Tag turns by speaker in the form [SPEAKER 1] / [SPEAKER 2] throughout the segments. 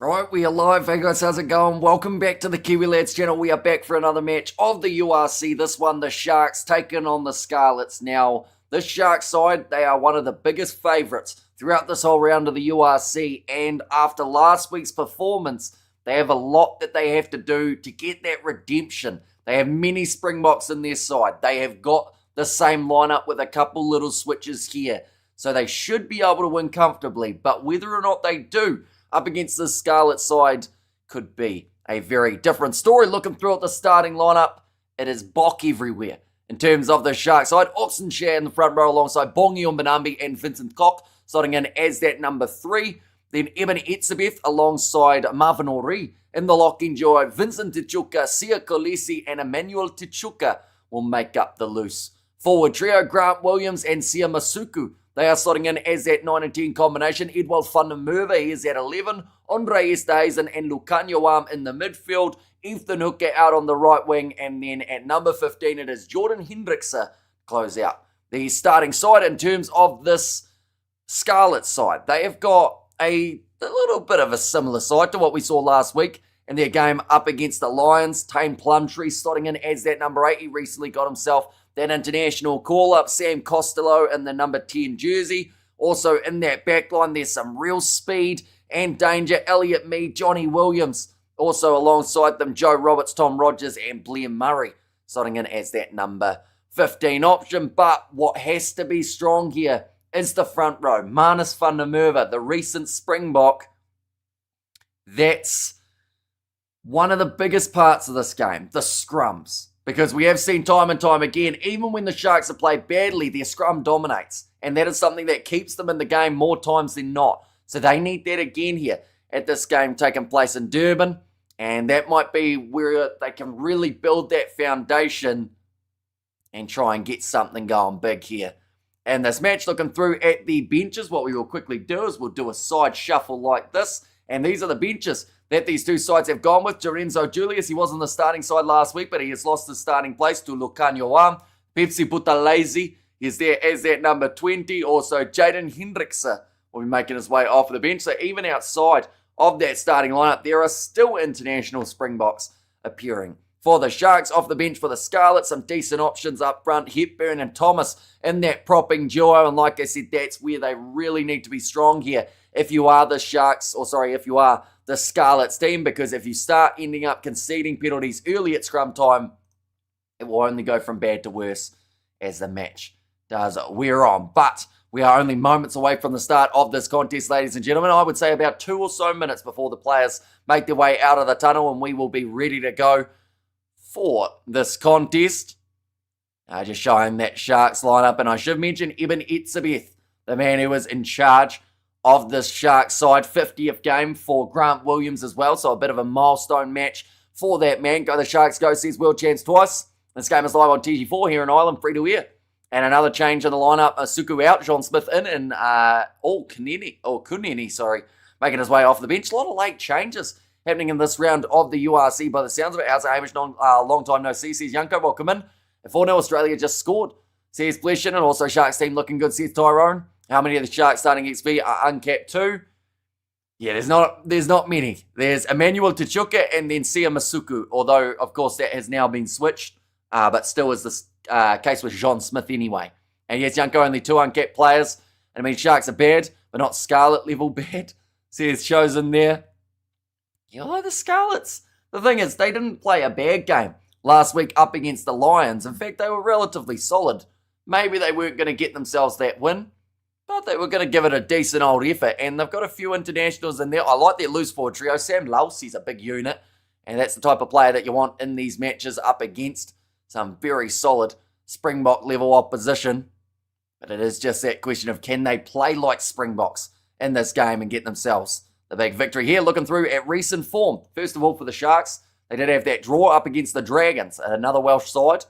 [SPEAKER 1] Right, we are live. Hey guys, how's it going? Welcome back to the Kiwi Lads channel. We are back for another match of the URC. This one, the Sharks taking on the Scarlets. Now, this Sharks side, they are one of the biggest favourites throughout this whole round of the URC. And after last week's performance, they have a lot that they have to do to get that redemption. They have many Springboks in their side. They have got the same lineup with a couple little switches here. So they should be able to win comfortably. But whether or not they do up against the Scarlet side could be a very different story. Looking through at the starting lineup, it is Bok everywhere. In terms of the Shark side, Oxenshire in the front row alongside Bongi Mbinambi and Vincent Koch, starting in as that number 3. Then Eben Etzebeth alongside Marvin Ori. In the lock-in duo, Vincent Tshituka, Sia Kolisi and Emmanuel Tshituka will make up the loose forward trio. Grant Williams and Sia Masuku, they are slotting in as that 9 and 10 combination. Edwald van der Merwe, he is at 11. Andre Esterhuizen and Lukhanyo Wam in the midfield. Ethan Hooker out on the right wing. And then at number 15, it is Jordan Hendrickse close out the starting side. In terms of this Scarlet side, they have got a little bit of a similar side to what we saw last week in their game up against the Lions. Tane Plumtree slotting in as that number 8. He recently got himself that international call-up. Sam Costello in the number 10 jersey. Also in that back line, there's some real speed and danger. Elliot Mead, Johnny Williams. Also alongside them, Joe Roberts, Tom Rogers, and Blair Murray slotting in as that number 15 option. But what has to be strong here is the front row. Marnus van der Merwe, the recent Springbok. That's one of the biggest parts of this game, the scrums. Because we have seen time and time again, even when the Sharks have played badly, their scrum dominates. And that is something that keeps them in the game more times than not. So they need that again here at this game taking place in Durban. And that might be where they can really build that foundation and try and get something going big here. And this match, looking through at the benches, what we will quickly do is we'll do a side shuffle like this. And these are the benches that these two sides have gone with. Lorenzo Julius, he was on the starting side last week, but he has lost his starting place to Lukhanyo Wam. Pepsi Buthelezi is there as that number 20. Also, Jaden Hendrickse will be making his way off the bench. So even outside of that starting lineup, there are still international Springboks appearing for the Sharks. Off the bench for the Scarlets, some decent options up front. Hepburn and Thomas in that propping duo. And like I said, that's where they really need to be strong here if you are the Sharks, if you are the Scarlets team, because if you start ending up conceding penalties early at scrum time, it will only go from bad to worse as the match does wear on. But we are only moments away from the start of this contest, ladies and gentlemen. I would say about 2 or so minutes before the players make their way out of the tunnel, and we will be ready to go for this contest. Just showing that Sharks lineup, and I should mention Eben Etzebeth, the man who was in charge of this Sharks side. 50th game for Grant Williams as well, so a bit of a milestone match for that man. Go the Sharks, go, says world champs twice. This game is live on TG4 here in Ireland, free to air. And another change in the lineup, Suku out, John Smith in, and Kunini, making his way off the bench. A lot of late changes happening in this round of the URC by the sounds of it. How's it, Hamish? Long time no see, says Yanko. Welcome in. 4-0 Australia just scored, says Bleshin, and also Sharks team looking good, says Tyrone. How many of the Sharks starting XV are uncapped too? Yeah, there's not many. There's Emmanuel Tshituka and then Sia Masuku, although, of course, that has now been switched, but still is the case with John Smith anyway. And yes, Yanko, only 2 uncapped players. And I mean, Sharks are bad, but not Scarlet level bad, says shows in there. Yeah, although the Scarlets, the thing is, they didn't play a bad game last week up against the Lions. In fact, they were relatively solid. Maybe they weren't going to get themselves that win, but they were going to give it a decent old effort, and they've got a few internationals in there. I like their loose forward trio. Sam Lowes, he's a big unit, and that's the type of player that you want in these matches up against some very solid Springbok level opposition. But it is just that question of, can they play like Springboks in this game and get themselves the big victory here? Looking through at recent form, first of all for the Sharks, they did have that draw up against the Dragons, another Welsh side,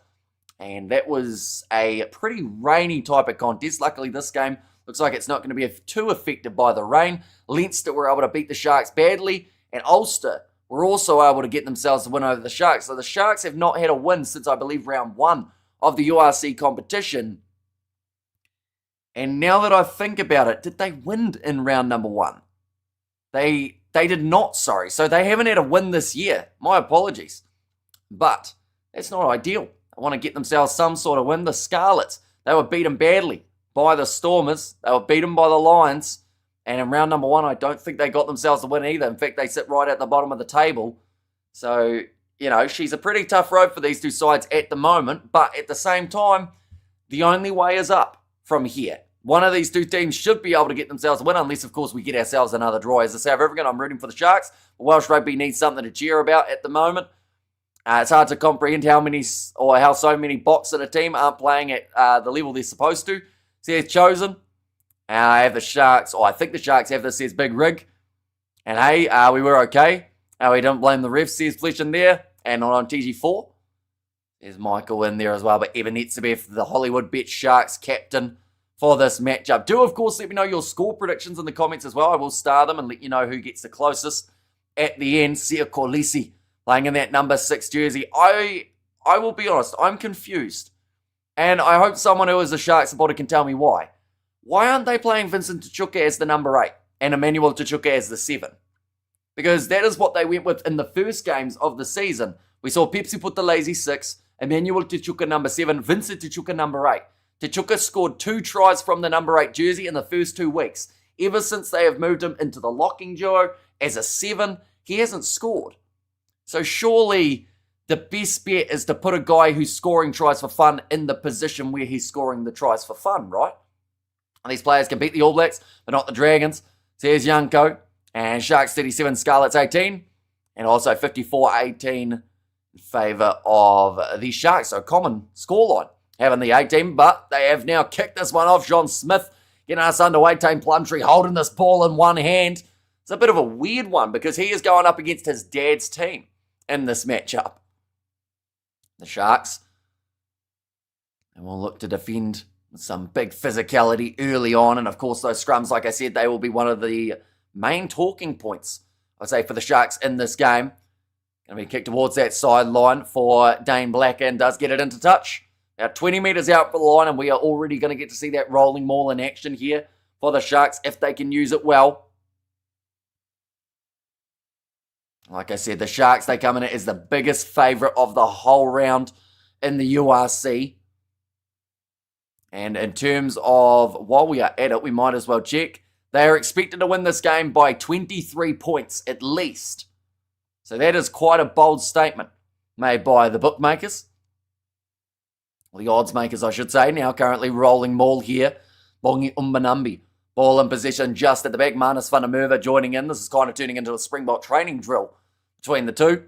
[SPEAKER 1] and that was a pretty rainy type of contest. Luckily this game looks like it's not going to be too affected by the rain. Leinster were able to beat the Sharks badly, and Ulster were also able to get themselves a win over the Sharks. So the Sharks have not had a win since, I believe, round 1 of the URC competition. And now that I think about it, did they win in round number 1? They They did not, sorry. So they haven't had a win this year. My apologies. But that's not ideal. They want to get themselves some sort of win. The Scarlets, they were beaten badly by the Stormers. They were beaten by the Lions. And in round number 1, I don't think they got themselves a win either. In fact, they sit right at the bottom of the table. So, you know, she's a pretty tough road for these two sides at the moment. But at the same time, the only way is up from here. One of these two teams should be able to get themselves a win, unless, of course, we get ourselves another draw. As I say, everything, I'm rooting for the Sharks. Welsh Rugby needs something to cheer about at the moment. It's hard to comprehend how so many bots in a team aren't playing at the level they're supposed to. So they've chosen. I have the Sharks, or I think the Sharks have this, says Big Rig. And hey, we were okay. We didn't blame the refs, says Flesh in there. And not on TG4. There's Michael in there as well. But Evan Etzebeth, the Hollywood Bet Sharks captain for this matchup. Do, of course, let me know your score predictions in the comments as well. I will star them and let you know who gets the closest at the end. Sia Kolisi playing in that number 6 jersey. I will be honest, I'm confused. And I hope someone who is a Shark supporter can tell me why. Why aren't they playing Vincent Tshituka as the number 8 and Emmanuel Tshituka as the 7? Because that is what they went with in the first games of the season. We saw Pepsi put the lazy 6, Emmanuel Tshituka number 7, Vincent Tshituka number 8. Tshituka scored 2 tries from the number 8 jersey in the first 2 weeks. Ever since they have moved him into the locking duo as a 7, he hasn't scored. So surely the best bet is to put a guy who's scoring tries for fun in the position where he's scoring the tries for fun, right? And these players can beat the All Blacks, but not the Dragons. So here's Youngko, and Sharks 37, Scarlets 18, and also 54-18 in favour of the Sharks. So common scoreline having the 18, but they have now kicked this one off. John Smith getting us underway. Tane Plumtree holding this ball in one hand. It's a bit of a weird one because he is going up against his dad's team in this matchup. The Sharks, and will look to defend with some big physicality early on. And of course, those scrums, like I said, they will be one of the main talking points, I'd say, for the Sharks in this game. Going to be kicked towards that sideline for Dane Black and does get it into touch. Now 20 metres out for the line, and we are already going to get to see that rolling maul in action here for the Sharks if they can use it well. Like I said, the Sharks, they come in as the biggest favourite of the whole round in the URC. And in terms of, while we are at it, we might as well check. They are expected to win this game by 23 points at least. So that is quite a bold statement made by the bookmakers. Well, the odds makers, I should say. Now currently rolling maul here. Bongi Umbanambi. Ball in possession just at the back. Manus van der Merwe joining in. This is kind of turning into a Springbok training drill between the two.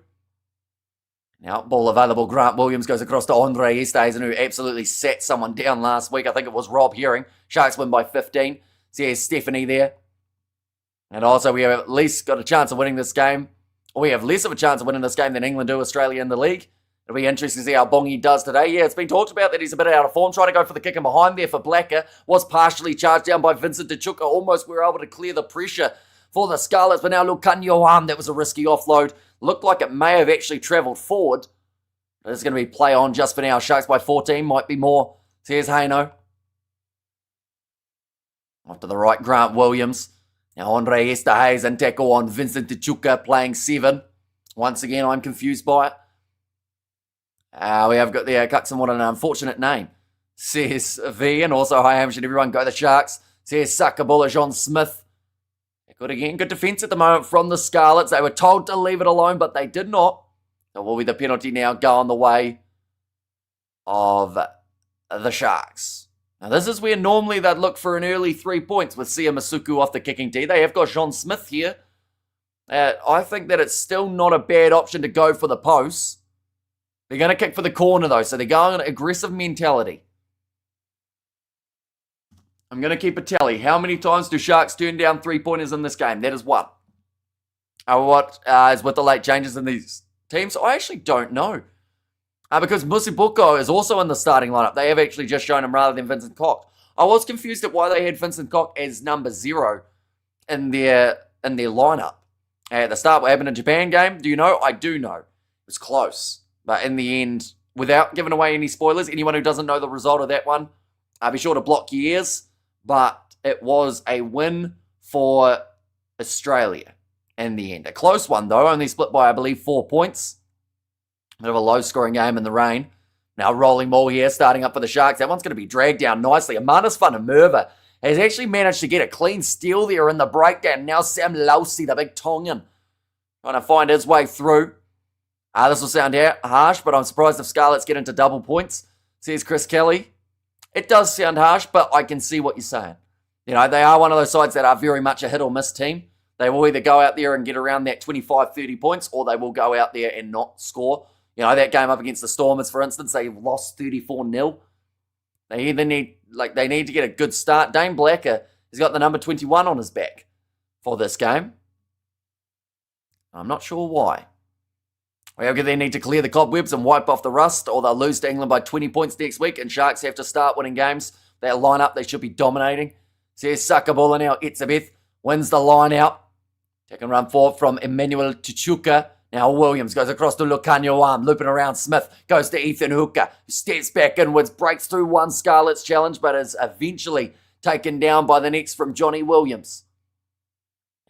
[SPEAKER 1] Now, ball available. Grant Williams goes across to Andre Esterhuizen, who absolutely sat someone down last week. I think it was Rob Herring. Sharks win by 15. So here's Stephanie there. And also we have at least got a chance of winning this game. Or we have less of a chance of winning this game than England do Australia in the league. It'll be interesting to see how Bongi does today. Yeah, it's been talked about that he's a bit out of form. Trying to go for the kick in behind there for Blacker. Was partially charged down by Vincent Tshituka. Almost were able to clear the pressure for the Scarlets. But now look, Kanyohan, that was a risky offload. Looked like it may have actually travelled forward. But it's going to be play on just for now. Sharks by 14. Might be more. So here's Haino. Off to the right, Grant Williams. Now Andre Esterhuizen tackle on Vincent Tshituka playing 7. Once again, I'm confused by it. We have got the Cuxon, what an unfortunate name, says V, and also hi Hampshire, everyone, go the Sharks, says Sakabula, John Smith. Good again, good defence at the moment from the Scarlets. They were told to leave it alone, but they did not. So will be the penalty now going the way of the Sharks. Now this is where normally they'd look for an early 3 points with Sia Masuku off the kicking tee. They have got John Smith here. I think that it's still not a bad option to go for the posts. They're going to kick for the corner, though, so they're going on an aggressive mentality. I'm going to keep a tally. How many times do Sharks turn down 3-pointers in this game? That is 1. What is with the late changes in these teams? I actually don't know. Because Musibuko is also in the starting lineup. They have actually just shown him rather than Vincent Koch. I was confused at why they had Vincent Koch as number 0 in their lineup. At the start, what happened in the Japan game? Do you know? I do know. It was close. But in the end, without giving away any spoilers, anyone who doesn't know the result of that one, be sure to block your ears. But it was a win for Australia. in the end. A close one, though, only split by, I believe, 4 points. Bit of a low-scoring game in the rain. Now rolling ball here, starting up for the Sharks. That one's going to be dragged down nicely. Amanis van der Merwe has actually managed to get a clean steal there in the breakdown. Now Sam Lausi, the big Tongan, trying to find his way through. This will sound harsh, but I'm surprised if Scarlets get into double points, says Chris Kelly. It does sound harsh, but I can see what you're saying. You know, they are one of those sides that are very much a hit or miss team. They will either go out there and get around that 25, 30 points, or they will go out there and not score. You know, that game up against the Stormers, for instance, they lost 34-0. They either need to get a good start. Dane Blacker has got the number 21 on his back for this game. I'm not sure why. Either they need to clear the cobwebs and wipe off the rust, or they'll lose to England by 20 points next week, and Sharks have to start winning games. That line up, they should be dominating. Says Sakabula now. Etzebeth wins the line out. Taking run forward from Emmanuel Tshituka. Now Williams goes across to Lucanio Arm, looping around Smith, goes to Ethan Hooker, who steps back inwards, breaks through one Scarlets challenge, but is eventually taken down by the next from Johnny Williams.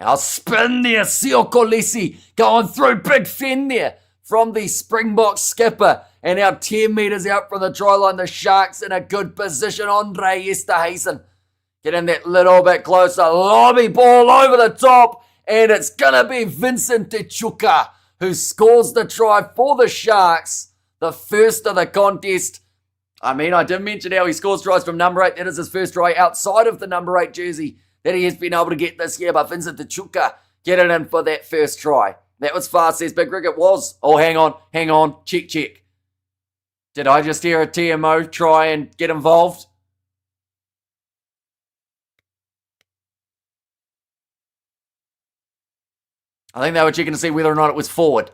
[SPEAKER 1] Now spin there, Sio Kolisi, going through, big fend there from the Springbok skipper, and now 10 metres out from the try line, the Sharks in a good position. Andre Esterhuizen getting that little bit closer, lobby ball over the top, and it's going to be Vincent Tshituka who scores the try for the Sharks, the first of the contest. I mean, I did mention how he scores tries from number 8. That is his first try outside of the number 8 jersey that he has been able to get this year. But Vincent Tshituka getting in for that first try. That was fast, says Big Rig. It was. Oh, hang on. Check. Did I just hear a TMO try and get involved? I think they were checking to see whether or not it was forward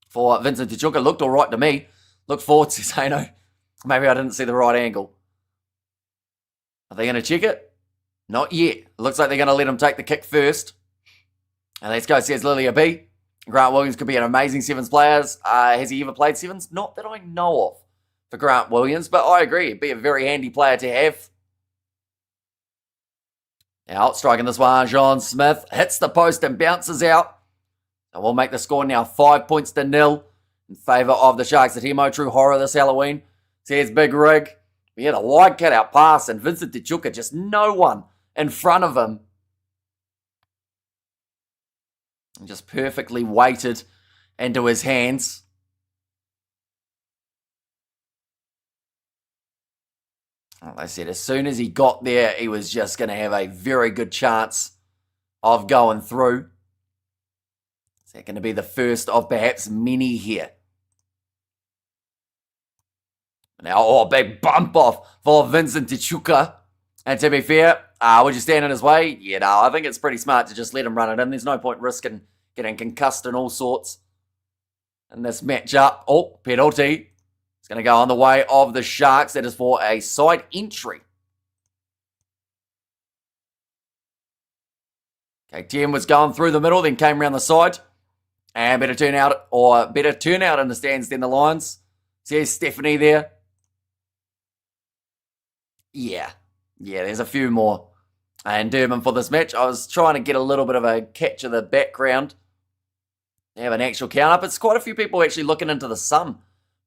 [SPEAKER 1] for Vincent Tshituka. Looked all right to me. Look forward, says Hano. Maybe I didn't see the right angle. Are they going to check it? Not yet. It looks like they're going to let him take the kick first. And let's go, says Lilia B. Grant Williams could be an amazing sevens player. Has he ever played sevens? Not that I know of for Grant Williams, but I agree. It'd be a very handy player to have. Now, striking this one, John Smith hits the post and bounces out. And we'll make the score now 5-0 in favour of the Sharks. The Timo true horror this Halloween, says Big Rig. We had a wide cut-out pass, and Vincent Tshituka, just no one in front of him. And just perfectly weighted into his hands. Like I said, as soon as he got there, he was just going to have a very good chance of going through. Is that going to be the first of perhaps many here? Now, big bump off for Vincent Tshituka. And to be fair, would you stand in his way? Yeah, no, I think it's pretty smart to just let him run it in. There's no point risking getting concussed and all sorts in this matchup. Oh, penalty. It's going to go on the way of the Sharks. That is for a side entry. Okay, 10 was going through the middle, then came around the side. And better turnout in the stands than the Lions. Says Stephanie there. Yeah, there's a few more in Durban for this match. I was trying to get a little bit of a catch of the background. They have an actual count up. It's quite a few people actually looking into the sun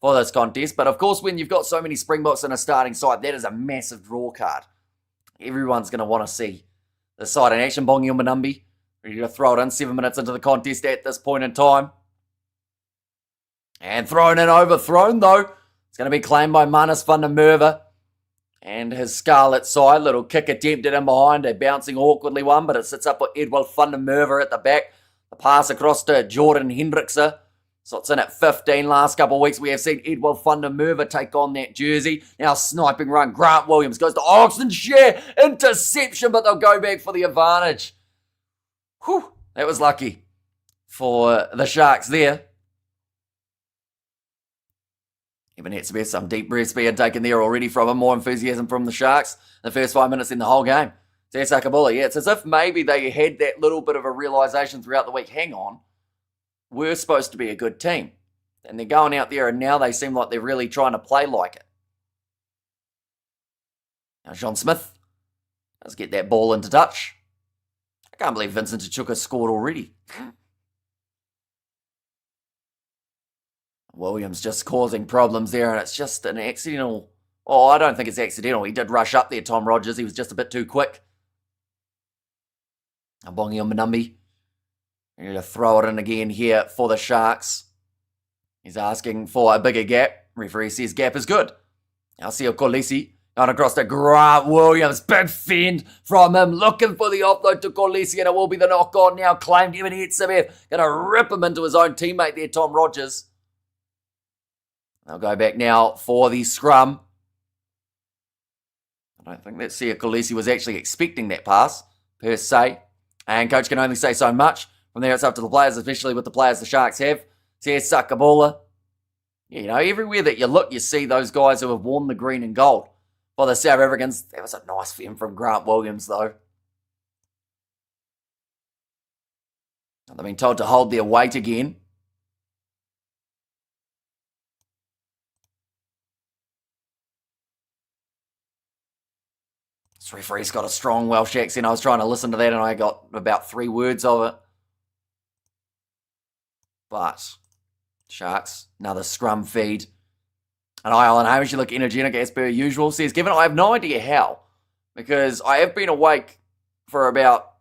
[SPEAKER 1] for this contest. But of course, when you've got so many Springboks in a starting side, that is a massive draw card. Everyone's going to want to see the side in action. Bongi Umanumbi ready to throw it in 7 minutes into the contest at this point in time. And thrown and overthrown, though. It's going to be claimed by Amanis van der Merwe and his Scarlet side. Little kick attempted in behind, a bouncing awkwardly one, but it sits up with Edward van der Merwe at the back. The pass across to Jordan Hendrickse. So it's in at 15 last couple of weeks. We have seen Edward van der Merwe take on that jersey. Now sniping run. Grant Williams goes to Oxenshire. Interception, but they'll go back for the advantage. Whew, that was lucky for the Sharks there. Even Etzebeth, some deep breaths being taken there already from him. More enthusiasm from the Sharks in the first 5 minutes in the whole game. Sakabula, yeah, it's as if maybe they had that little bit of a realisation throughout the week. Hang on, we're supposed to be a good team. And they're going out there and now they seem like they're really trying to play like it. Now John Smith, let's get that ball into touch. can't believe Vincent Tshituka scored already. Williams just causing problems there, and it's just an accidental... Oh, I don't think it's accidental. He did rush up there, Tom Rogers. He was just a bit too quick. Bongi on Manumbi. Ready to throw it in again here for the Sharks. He's asking for a bigger gap. Referee says gap is good. Alcio Kolisi on across to Grant Williams. Big fend from him. Looking for the offload to Kolisi, and it will be the knock on now. Claimed Evan Hetzebev. Going to rip him into his own teammate there, Tom Rogers. They'll go back now for the scrum. I don't think that Sia Kolisi was actually expecting that pass, per se. And coach can only say so much. From there, it's up to the players, especially with the players the Sharks have. Here's Sakabula. You know, everywhere that you look, you see those guys who have worn the green and gold. For the South Africans, that was a nice film from Grant Williams, though. They've been told to hold their weight again. This referee's got a strong Welsh accent. I was trying to listen to that and I got about 3 words of it. But, Sharks, another scrum feed. And Alan Hamish, you look energetic as per usual. Says, Kevin, I have no idea how. Because I have been awake for about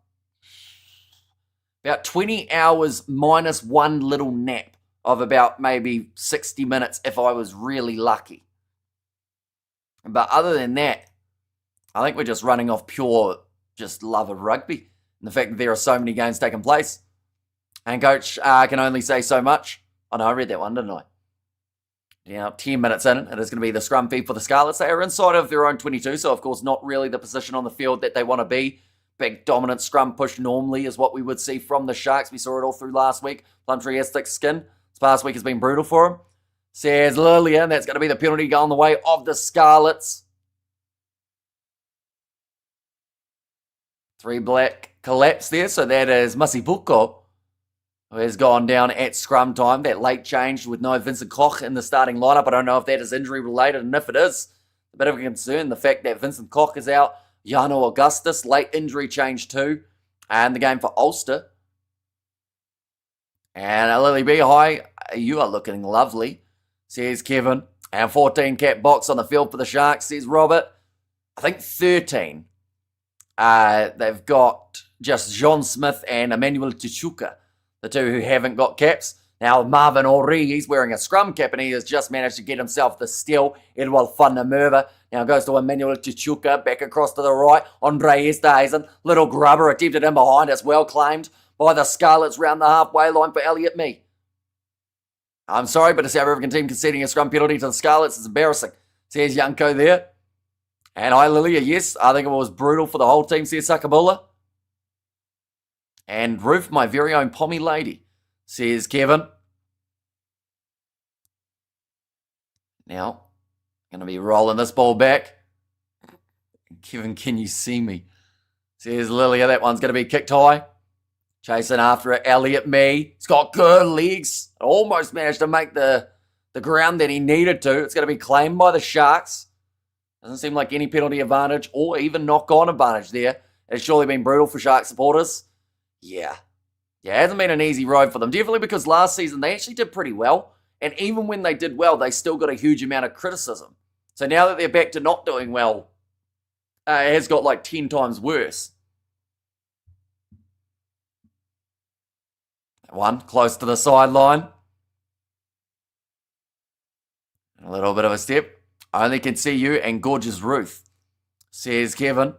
[SPEAKER 1] 20 hours minus one little nap of about maybe 60 minutes if I was really lucky. But other than that, I think we're just running off pure just love of rugby. And the fact that there are so many games taking place. And coach can only say so much. Oh no, I read that one, didn't I? Yeah, 10 minutes in, it is going to be the scrum feed for the Scarlets. They are inside of their own 22, so of course not really the position on the field that they want to be. Big dominant scrum push normally is what we would see from the Sharks. We saw it all through last week. Plumtree has thick skin. This past week has been brutal for him. Says Lillian, that's going to be the penalty going the way of the Scarlets. 3 black collapse there, so that is Masipuko, who has gone down at scrum time. That late change with no Vincent Koch in the starting lineup. I don't know if that is injury related, and if it is, a bit of a concern. The fact that Vincent Koch is out, Jano Augustus, late injury change too, and the game for Ulster. And Lily B, hi, you are looking lovely, says Kevin. And 14 cap box on the field for the Sharks, says Robert. I think 13. They've got just John Smith and Emmanuel Tshituka, the two who haven't got caps. Now Marvin Ori, he's wearing a scrum cap and he has just managed to get himself the steal. Edward van der Merwe now goes to Emmanuel Tshituka, back across to the right. Andre Esterhuizen, little grubber attempted in behind. It's well claimed by the Scarlets round the halfway line for Elliot Mee. I'm sorry, but the South African team conceding a scrum penalty to the Scarlets is embarrassing. Says Yanko there. And hi Lilia, yes, I think it was brutal for the whole team, says Sakabula. And Ruth, my very own Pommy lady, says Kevin. Now, going to be rolling this ball back. Kevin, can you see me? Says Lilia, that one's going to be kicked high. Chasing after it, Elliot Mee. He's got good legs. Almost managed to make the ground that he needed to. It's going to be claimed by the Sharks. Doesn't seem like any penalty advantage or even knock-on advantage there. It's surely been brutal for Shark supporters. Yeah, it hasn't been an easy road for them. Definitely because last season they actually did pretty well. And even when they did well, they still got a huge amount of criticism. So now that they're back to not doing well, it has got like 10 times worse. One close to the sideline. A little bit of a step. I only can see you and gorgeous Ruth, says Kevin.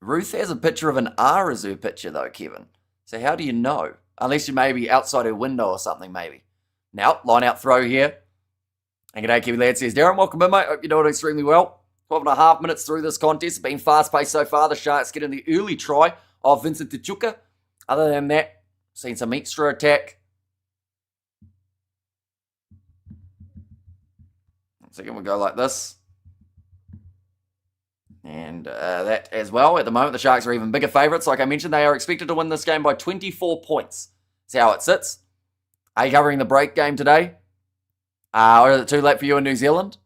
[SPEAKER 1] Ruth has a picture of an R as her picture though, Kevin. So how do you know? Unless you may be outside her window or something maybe. Now, line out throw here. And g'day Kiwi lad, says Darren, welcome in mate. Hope you're doing extremely well. 12.5 minutes through this contest. It's been fast-paced so far. The Sharks getting the early try of Vincent Tshituka. Other than that, seen some extra attack. So we'll go like this. And that as well. At the moment, the Sharks are even bigger favourites. Like I mentioned, they are expected to win this game by 24 points. That's how it sits. Are you covering the break game today? Or is it too late for you in New Zealand?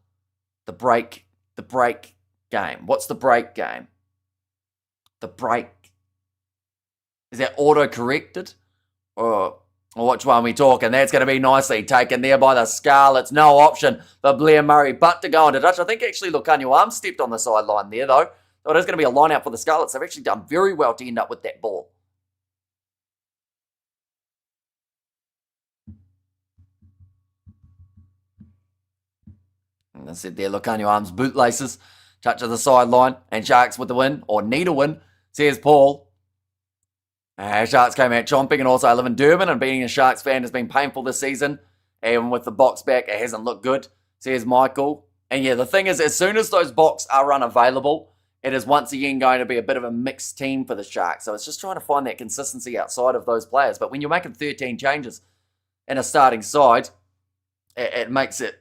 [SPEAKER 1] The break game. What's the break game? The break Is that auto-corrected? Or which one are we talking? That's going to be nicely taken there by the Scarlets. No option for Blair Murray but to go into touch. I think actually Lukhanyo Arms stepped on the sideline there, though. So it is going to be a line out for the Scarlets. They've actually done very well to end up with that ball. And I said there, Lukhanyo Arms bootlaces. Touch of the sideline. And Sharks with the win, or need a win, says Paul. Sharks came out chomping, and also I live in Durban, and being a Sharks fan has been painful this season. And with the box back, it hasn't looked good, says Michael. And yeah, the thing is, as soon as those box are unavailable, it is once again going to be a bit of a mixed team for the Sharks. So it's just trying to find that consistency outside of those players. But when you're making 13 changes in a starting side, it makes it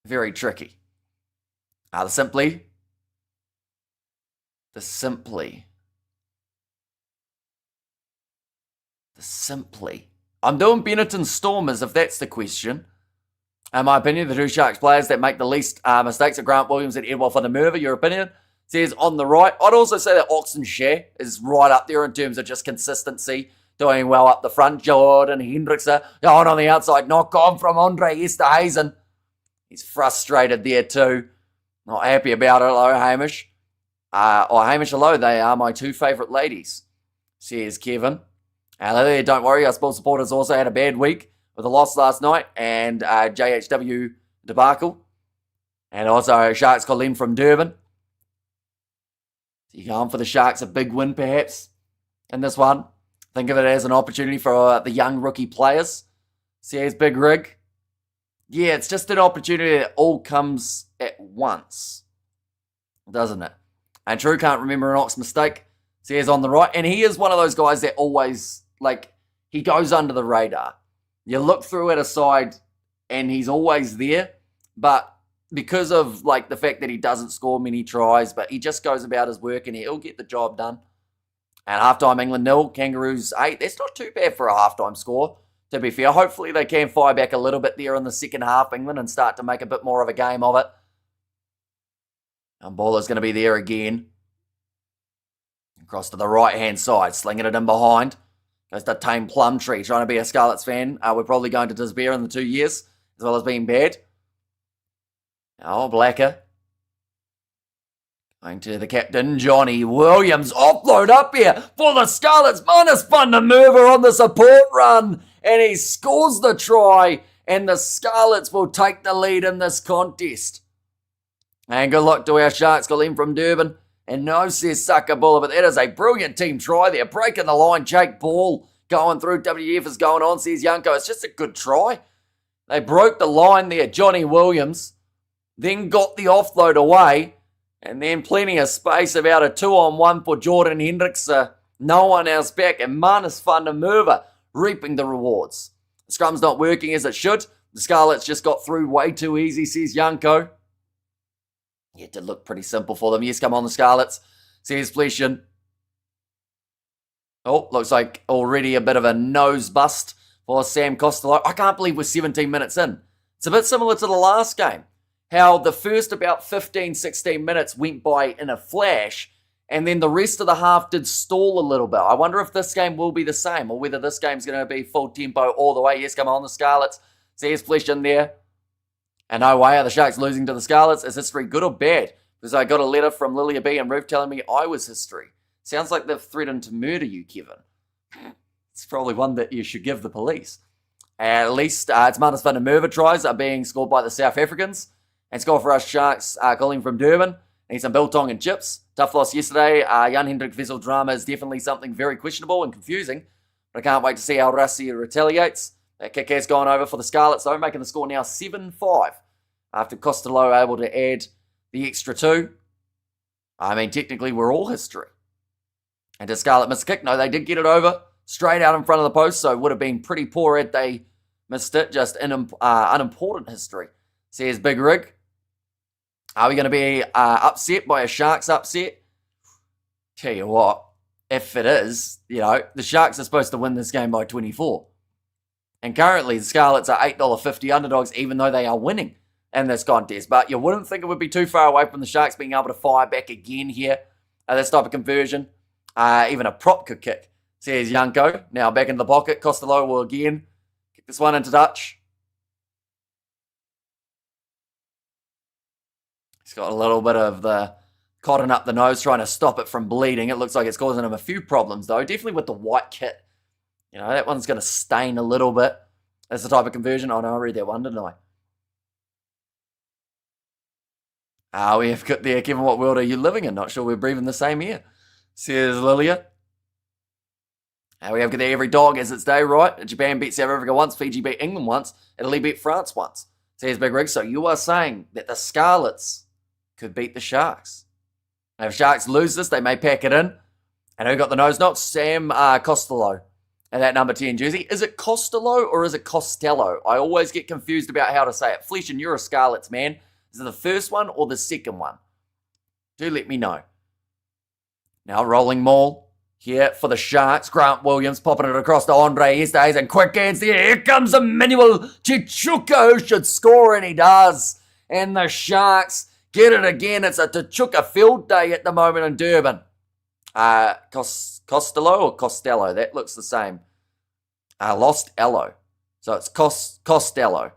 [SPEAKER 1] very tricky. The simply. I'm doing Benetton Stormers if that's the question. In my opinion, the two Sharks players that make the least mistakes are Grant Williams and Edward van der Merwe. Your opinion? Says on the right. I'd also say that Oxen Share is right up there in terms of just consistency. Doing well up the front. Jordan Hendrickse going on the outside. Knock on from Andre Esterhuizen. He's frustrated there too. Not happy about it. Hello, Hamish. Hamish, hello. They are my two favourite ladies, says Kevin. Don't worry, our sports supporters also had a bad week with a loss last night and JHW debacle. And also Sharks Colin from Durban. So you're going for the Sharks, a big win perhaps in this one. Think of it as an opportunity for the young rookie players. Says Big Rig. Yeah, it's just an opportunity that all comes at once, doesn't it? And True can't remember an Ox mistake. Says on the right. And he is one of those guys that always, he goes under the radar. You look through at a side and he's always there. But because of, the fact that he doesn't score many tries, but he just goes about his work and he'll get the job done. And halftime England 0, Kangaroos 8. That's not too bad for a halftime score, to be fair. Hopefully they can fire back a little bit there in the second half, England, and start to make a bit more of a game of it. And Baller's going to be there again. Across to the right-hand side, slinging it in behind. Goes to Tame Plumtree, trying to be a Scarlets fan. We're probably going to Despair in the 2 years, as well as being bad. Oh, Blacker. Going to the captain, Johnny Williams. Offload up here for the Scarlets. Minus van der Merwe on the support run. And he scores the try. And the Scarlets will take the lead in this contest. And good luck to our Sharks. Colin from Durban. And no, says Sucker Buller, but that is a brilliant team try there. Breaking the line, Jake Ball going through. WF is going on, says Yanko. It's just a good try. They broke the line there. Johnny Williams then got the offload away. And then plenty of space, about a 2-on-1 for Jordan Hendricks. No one else back. And Manus van der Merwe reaping the rewards. The scrum's not working as it should. The Scarlets just got through way too easy, says Yanko. Yeah, it did look pretty simple for them. Yes, come on, the Scarlets, says Fleshin. Oh, looks like already a bit of a nose bust for Sam Costello. I can't believe we're 17 minutes in. It's a bit similar to the last game. How the first about 15, 16 minutes went by in a flash, and then the rest of the half did stall a little bit. I wonder if this game will be the same, or whether this game's going to be full tempo all the way. Yes, come on, the Scarlets. Says Fleshin there. And no way are the Sharks losing to the Scarlets. Is history good or bad? Because I got a letter from Lilia B and Ruth telling me I was history. Sounds like they've threatened to murder you, Kevin. It's probably one that you should give the police. At least it's Manus van der Merwe tries are being scored by the South Africans. And score for us Sharks, Colin from Durban. Need some biltong and chips. Tough loss yesterday. Jan Hendrik Vessel drama is definitely something very questionable and confusing. But I can't wait to see how Rassi retaliates. That kick has gone over for the Scarlets, though, making the score now 7-5. After Costello able to add the extra 2. I mean, technically, we're all history. And did Scarlet miss a kick? No, they did get it over. Straight out in front of the post, so it would have been pretty poor had they missed it. Just unimportant history, says Big Rig. Are we going to be upset by a Sharks upset? Tell you what, if it is, the Sharks are supposed to win this game by 24. And currently, the Scarlets are $8.50 underdogs, even though they are winning in this contest. But you wouldn't think it would be too far away from the Sharks being able to fire back again here at this type of conversion. Even a prop could kick, says Yanko. Now back into the pocket. Costello will again kick this one into touch. He's got a little bit of the cotton up the nose, trying to stop it from bleeding. It looks like it's causing him a few problems, though. Definitely with the white kit. You know, that one's going to stain a little bit. That's the type of conversion. Oh, no, I read that one, didn't I? We have got there, Kevin, what world are you living in? Not sure we're breathing the same air, says Lilia. We have got there, every dog has its day, right? Japan beat South Africa once, Fiji beat England once, Italy beat France once, says Big Rig. So you are saying that the Scarlets could beat the Sharks. Now, if Sharks lose this, they may pack it in. And who got the nose knock? Sam Costello. And that number 10 jersey. Is it Costello or is it Costello? I always get confused about how to say it. Fleishan, you're a Scarlets man. Is it the first one or the second one? Do let me know. Now, rolling maul here for the Sharks. Grant Williams popping it across to Andre Estes. And quick hands there. Here comes Emmanuel Tshituka, who should score, and he does. And the Sharks get it again. It's a Tshituka field day at the moment in Durban. Costello or Costello? That looks the same. Lost Ello. So it's Costello.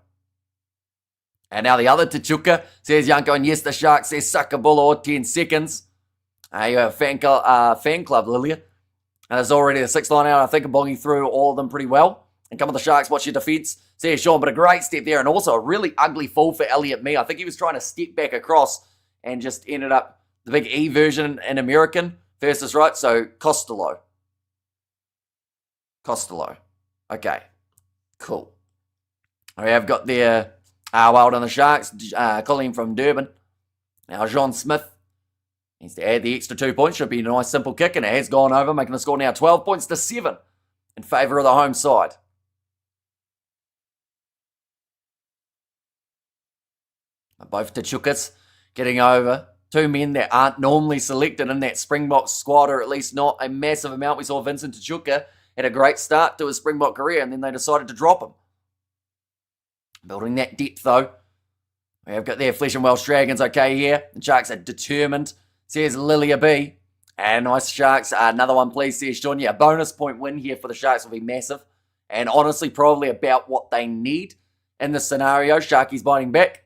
[SPEAKER 1] And now the other Tshituka, says Yanko, and yes, the Sharks says Sakabula or 10 seconds. You have a fan club, Lilia. And it's already the 6th line out. I think I'm bogging through all of them pretty well. And come on, the Sharks, watch your defence. Says Sean, but a great step there. And also a really ugly fall for Elliot Mee. I think he was trying to step back across and just ended up the big E version in American. First is right, so Costello. Okay, cool. We have got there, well done the Sharks, Colleen from Durban. Now John Smith needs to add the extra 2 points. Should be a nice simple kick, and it has gone over, making the score now 12 points to 7 in favour of the home side. Both Tshitukas getting over. 2 men that aren't normally selected in that Springbok squad, or at least not a massive amount. We saw Vincent Tshituka had a great start to his Springbok career, and then they decided to drop him. Building that depth, though. We have got their Flesh and Welsh Dragons okay here. The Sharks are determined, says Lilia B. And nice Sharks. Another one, please, says Sean. Yeah, a bonus point win here for the Sharks will be massive. And honestly, probably about what they need in this scenario. Sharkies biting back.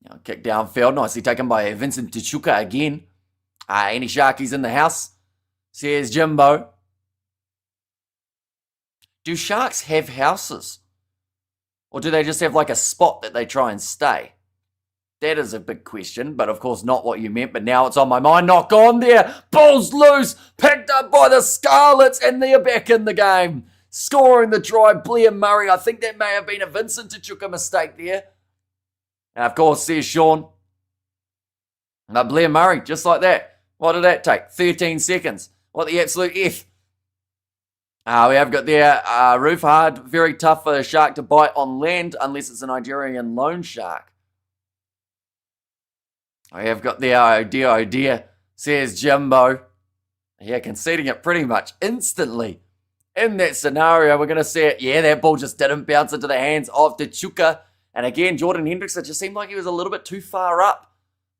[SPEAKER 1] Now, kick downfield, nicely taken by Vincent Tshituka again. Any Sharkies in the house? Says Jimbo. Do Sharks have houses? Or do they just have like a spot that they try and stay? That is a big question, but of course not what you meant, but now it's on my mind. Knock on there. Ball's loose. Picked up by the Scarlets, and they're back in the game. Scoring the try, Blair Murray. I think that may have been a Vincent Tshituka mistake there. And of course, says Sean. Blair Murray, just like that. What did that take? 13 seconds. What the absolute F. We have got there Roof Hard. Very tough for a shark to bite on land unless it's a Nigerian loan shark. We have got there, oh dear, says Jimbo. Yeah, conceding it pretty much instantly. In that scenario, we're going to see it. Yeah, that ball just didn't bounce into the hands of Tshituka. And again, Jordan Hendricks, it just seemed like he was a little bit too far up,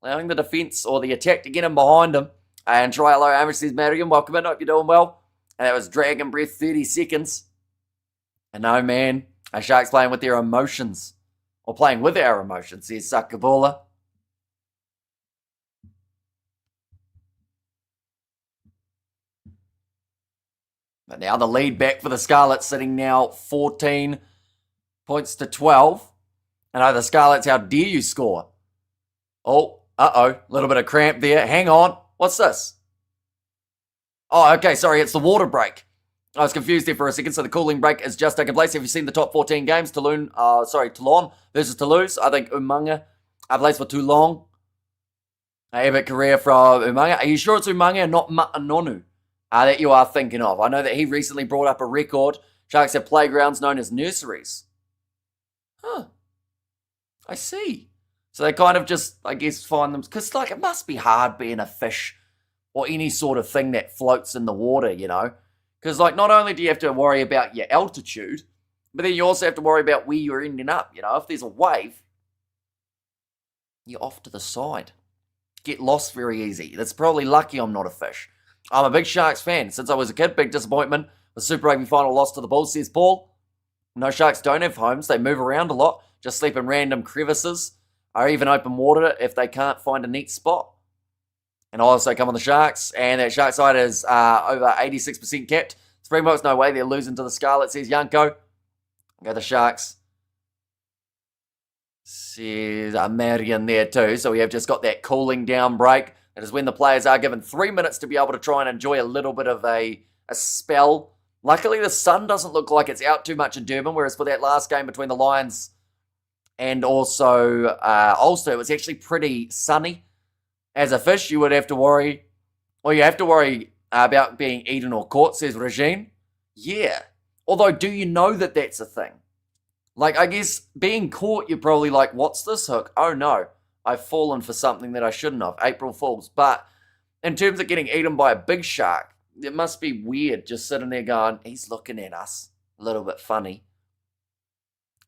[SPEAKER 1] allowing the defence or the attack to get him behind him. And try hello, Amish says, Marion, welcome in, hope you're doing well. And that was Dragon Breath, 30 seconds. And no, man, our Sharks playing with their emotions. Or playing with our emotions, says Sakabula. But now the lead back for the Scarlets, sitting now 14 points to 12. And the Scarlets, how dare you score? Oh, a little bit of cramp there. Hang on. What's this? Oh, okay, sorry, it's the water break. I was confused there for a second, so the cooling break has just taken place. Have you seen the top 14 games? Toulon versus Toulouse. I think Umanga plays for Toulon. Epic career from Umanga. Are you sure it's Umanga and not Ma'anonu that you are thinking of? I know that he recently brought up a record. Sharks have playgrounds known as nurseries. Huh. I see. So they kind of just, I guess, find them, because like it must be hard being a fish or any sort of thing that floats in the water, you know. Because like not only do you have to worry about your altitude, but then you also have to worry about where you're ending up, you know. If there's a wave, you're off to the side. get lost very easy. That's probably lucky I'm not a fish. I'm a big Sharks fan. Since I was a kid, big disappointment. The Super Rugby final loss to the Bulls, says Paul. No, Sharks don't have homes. They move around a lot. Just sleep in random crevices. Or even open water if they can't find a neat spot. And I also come on the Sharks. And that Sharks side is over 86% capped. Springboks, no way. They're losing to the Scarlets, says Yanko. Go the Sharks. Says Marion there too. So we have just got that cooling down break. That is when the players are given 3 minutes to be able to try and enjoy a little bit of a spell. Luckily, the sun doesn't look like it's out too much in Durban, whereas for that last game between the Lions and also Ulster, it was actually pretty sunny. As a fish, you would have to worry, well, you have to worry about being eaten or caught, says Regine. Yeah. Although, do you know that that's a thing? Like, I guess being caught, you're probably like, what's this hook? Oh no, I've fallen for something that I shouldn't have. April Fools. But in terms of getting eaten by a big shark, it must be weird just sitting there going, he's looking at us. A little bit funny.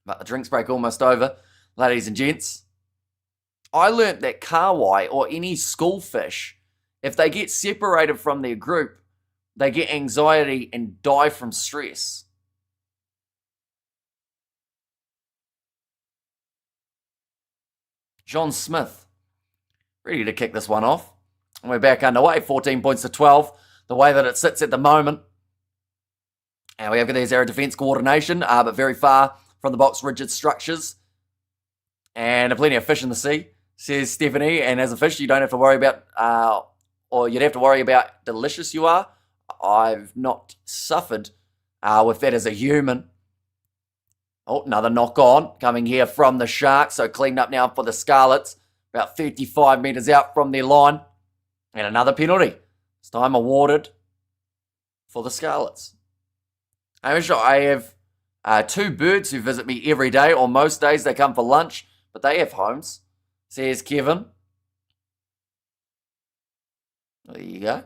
[SPEAKER 1] But the drinks break almost over. Ladies and gents, I learnt that kahawai or any school fish, if they get separated from their group, they get anxiety and die from stress. John Smith, ready to kick this one off. And we're back underway, 14 points to 12, the way that it sits at the moment. And we have got these air defence coordination, but very far from the box rigid structures. And plenty of fish in the sea, says Stephanie. And as a fish, you don't have to worry about, or you'd have to worry about delicious you are. I've not suffered with that as a human. Oh, another knock on coming here from the Sharks. So cleaned up now for the Scarlets. About 35 metres out from their line. And another penalty. This time awarded for the Scarlets. I have 2 birds who visit me every day, or most days they come for lunch, but they have homes, says Kevin. There you go.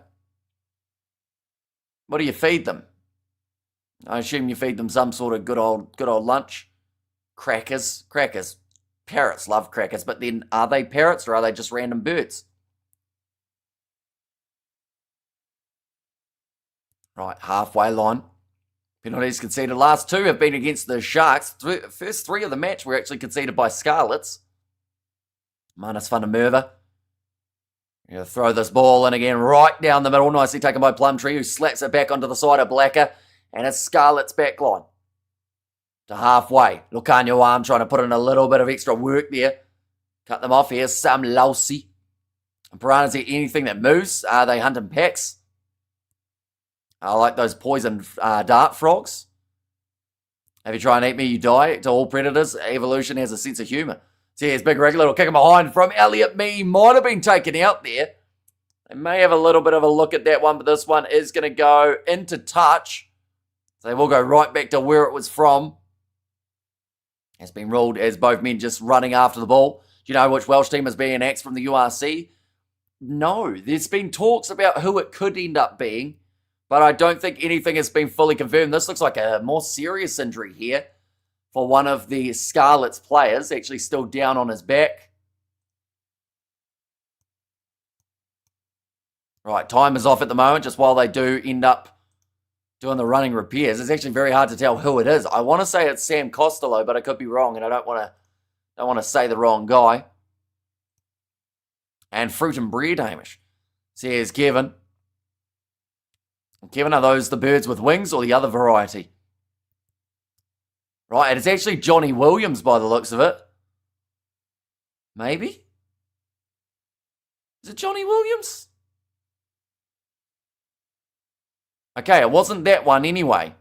[SPEAKER 1] What do you feed them? I assume you feed them some sort of good old lunch. Crackers. Parrots love crackers, but then are they parrots or are they just random birds? Right, halfway line. Penalties conceded. Last 2 have been against the Sharks. First 3 of the match were actually conceded by Scarlets. Minus Van der Merwe. Going to throw this ball in again right down the middle. Nicely taken by Plumtree, who slaps it back onto the side of Blacker. And it's Scarlet's back line. To halfway. Lucanio Arm trying to put in a little bit of extra work there. Cut them off here. Sam Lousy. Piranhas eat anything that moves. They hunt in packs. I like those poison dart frogs. If you try and eat me, you die. To all predators, evolution has a sense of humour. See, here's Big Rig, little kick him behind from Elliot Mee. Might have been taken out there. They may have a little bit of a look at that one, but this one is going to go into touch. So they will go right back to where it was from. It's been ruled as both men just running after the ball. Do you know which Welsh team is being axed from the URC? No, there's been talks about who it could end up being, but I don't think anything has been fully confirmed. This looks like a more serious injury here for one of the Scarlets players, actually still down on his back. Right, time is off at the moment, just while they do end up doing the running repairs. It's actually very hard to tell who it is. I want to say it's Sam Costello, but I could be wrong, and I don't want to say the wrong guy. And fruit and bread, Hamish, says Kevin. Kevin, are those the birds with wings or the other variety? Right, and it's actually Johnny Williams by the looks of it. Maybe? Is it Johnny Williams? Okay, it wasn't that one anyway.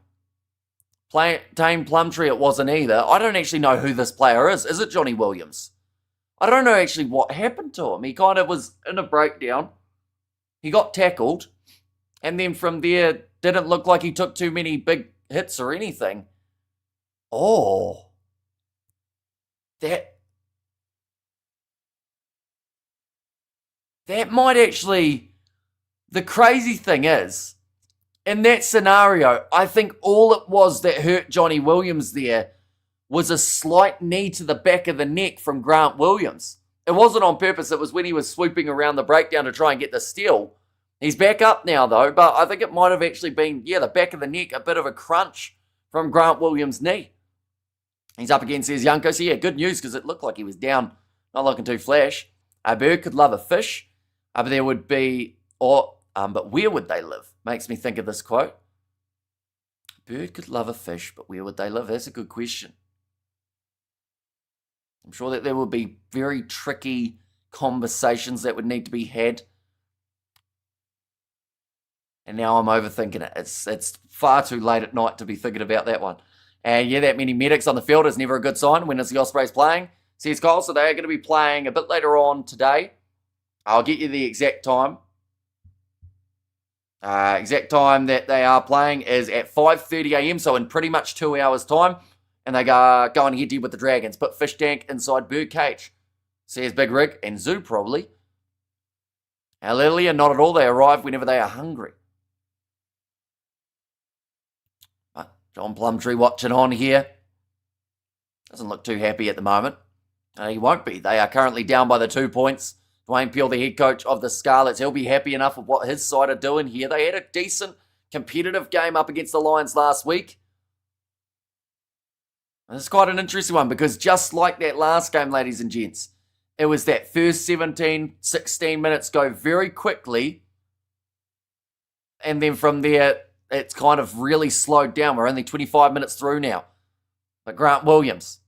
[SPEAKER 1] Tame Plumtree, it wasn't either. I don't actually know who this player is. Is it Johnny Williams? I don't know actually what happened to him. He kind of was in a breakdown. He got tackled. And then from there, didn't look like he took too many big hits or anything. Oh. That might actually... The crazy thing is, in that scenario, I think all it was that hurt Johnny Williams there was a slight knee to the back of the neck from Grant Williams. It wasn't on purpose. It was when he was swooping around the breakdown to try and get the steal. He's back up now, though, but I think it might have actually been, the back of the neck, a bit of a crunch from Grant Williams' knee. He's up against his Yanko, so good news because it looked like he was down, not looking too flash. A bird could love a fish, but there would be, but where would they live? Makes me think of this quote. A bird could love a fish, but where would they live? That's a good question. I'm sure that there would be very tricky conversations that would need to be had. And now I'm overthinking it. It's far too late at night to be thinking about that one. And that many medics on the field is never a good sign when it's the Ospreys playing. Says Cole, so they are going to be playing a bit later on today. I'll get you the exact time. Exact time that they are playing is at 5:30 a.m, so in pretty much 2 hours' time. And they go on head-to-head with the Dragons. Put Fish Tank inside Bird Cage. Says Big Rig and Zoo probably. Hallelujah, not at all. They arrive whenever they are hungry. John Plumtree watching on here. Doesn't look too happy at the moment. He won't be. They are currently down by the 2 points. Dwayne Peel, the head coach of the Scarlets, he'll be happy enough with what his side are doing here. They had a decent competitive game up against the Lions last week. And it's quite an interesting one because just like that last game, ladies and gents, it was that first 17, 16 minutes go very quickly. And then from there, it's kind of really slowed down. We're only 25 minutes through now. But Grant Williams,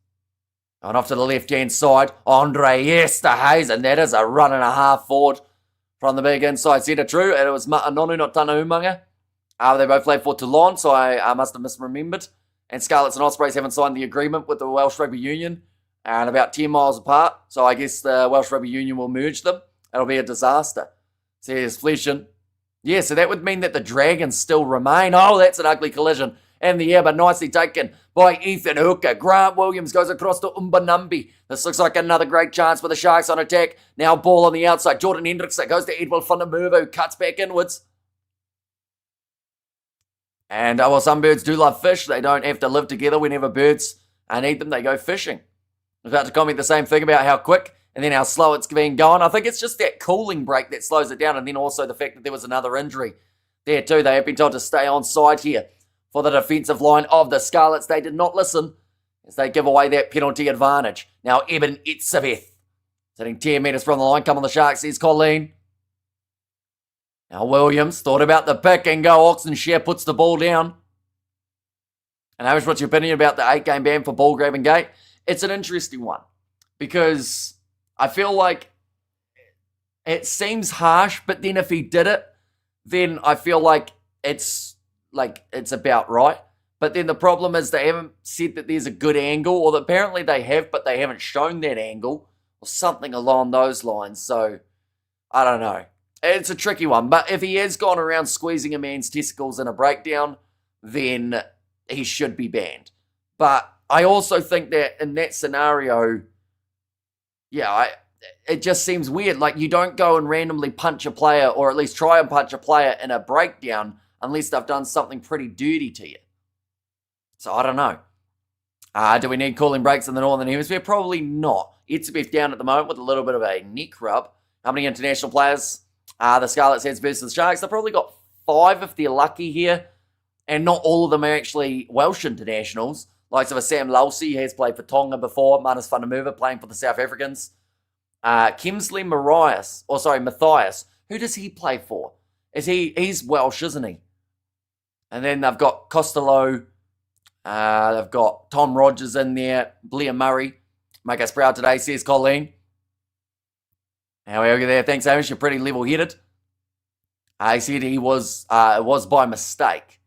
[SPEAKER 1] going off to the left-hand side, Andre Esterhazen. That is a run and a half forward from the big inside centre. True, and it was Ma'anonu, not Tanahumanga. They both played for Toulon, so I must have misremembered. And Scarlets and Ospreys haven't signed the agreement with the Welsh Rugby Union, and about 10 miles apart. So I guess the Welsh Rugby Union will merge them. It'll be a disaster. Says Fleshin. Yeah, so that would mean that the Dragons still remain. Oh, that's an ugly collision in the air, but nicely taken by Ethan Hooker. Grant Williams goes across to Umbanambi. This looks like another great chance for the Sharks on attack. Now ball on the outside. Jordan Hendrickson goes to Edward van der Merwe, who cuts back inwards. And well, some birds do love fish. They don't have to live together. Whenever birds need them, they go fishing. I was about to comment the same thing about how quick and then how slow it's been going. I think it's just that cooling break that slows it down, and then also the fact that there was another injury there too. They have been told to stay on side here for the defensive line of the Scarlets. They did not listen as they give away that penalty advantage. Now Eben Itzabeth sitting 10 metres from the line. Come on the Sharks, says Colleen. Now Williams thought about the pick and go. Oxenshire puts the ball down. And Hamish, what's your opinion about the 8-game ban for ball grabbing gate? It's an interesting one because I feel like it seems harsh, but then if he did it, then I feel like it's about right. But then the problem is they haven't said that there's a good angle, or that apparently they have, but they haven't shown that angle or something along those lines. So I don't know. It's a tricky one. But if he has gone around squeezing a man's testicles in a breakdown, then he should be banned. But I also think that in that scenario, it just seems weird. Like, you don't go and randomly punch a player, or at least try and punch a player in a breakdown, unless they've done something pretty dirty to you. So I don't know. Do we need cooling breaks in the Northern Hemisphere? Probably not. Itzabeth down at the moment with a little bit of a neck rub. How many international players the Scarlets has versus the Sharks? They've probably got 5 if they're lucky here. And not all of them are actually Welsh internationals. Likes of a Sam Lulsey, has played for Tonga before. Manus van der Merwe playing for the South Africans. Kemsley Matthias. Who does he play for? He's Welsh, isn't he? And then they've got Costello. They've got Tom Rogers in there. Blair Murray. Make us proud today, says Colleen. How are you there? Thanks, Hamish. You're pretty level-headed. He said it was by mistake.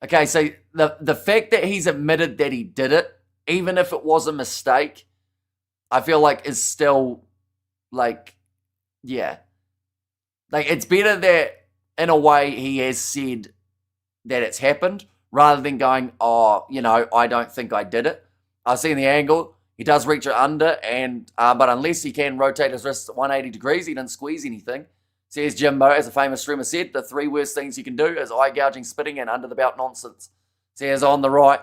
[SPEAKER 1] Okay, so the fact that he's admitted that he did it, even if it was a mistake, I feel like is still, it's better that, in a way, he has said that it's happened, rather than going, I don't think I did it. I've seen the angle. He does reach it under, but unless he can rotate his wrists at 180 degrees, he didn't squeeze anything. Says Jimbo, as a famous streamer said, the 3 worst things you can do is eye gouging, spitting, and under the belt nonsense. Says on the right,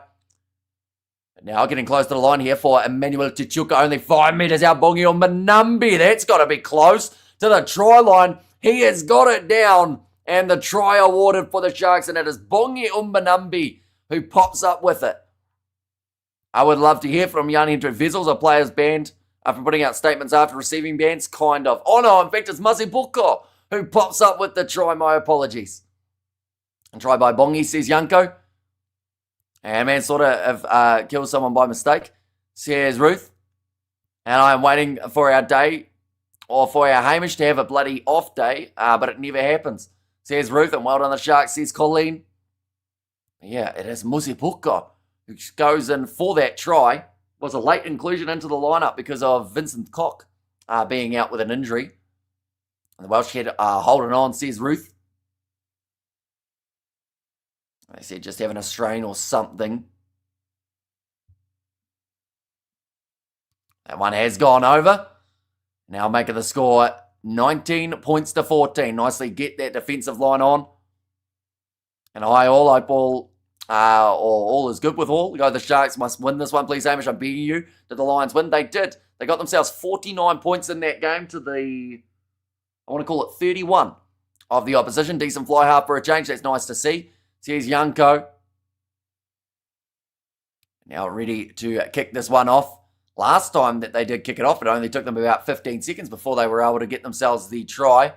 [SPEAKER 1] Now getting close to the line here for Emmanuel Tshituka, only 5 metres out. Bongi Manambi, that's got to be close to the try line. He has got it down, and the try awarded for the Sharks, and it is Bongi Umbanambi who pops up with it. I would love to hear from Jan-Hendrik Wessels, a players banned after putting out statements after receiving bans, kind of. Oh no, in fact it's Mazibuko who pops up with the try, my apologies. And try by Bongi, says Yanko. And man sort of killed someone by mistake, says Ruth. And I am waiting for our day, or for our Hamish to have a bloody off day, but it never happens, says Ruth. And well done the Sharks, says Colleen. Yeah, it is Musipuka who goes in for that try. Was a late inclusion into the lineup because of Vincent Koch being out with an injury. And the Welsh kid holding on, says Ruth. They said just having a strain or something. That one has gone over. Now making the score 19 points to 14. Nicely get that defensive line on. And high ball, all is good with all. The Sharks must win this one, please, Hamish. I'm beating you. Did the Lions win? They did. They got themselves 49 points in that game to the, I want to call it 31 of the opposition. Decent fly half for a change. That's nice to see. Here's Yanko. Now ready to kick this one off. Last time that they did kick it off, it only took them about 15 seconds before they were able to get themselves the try.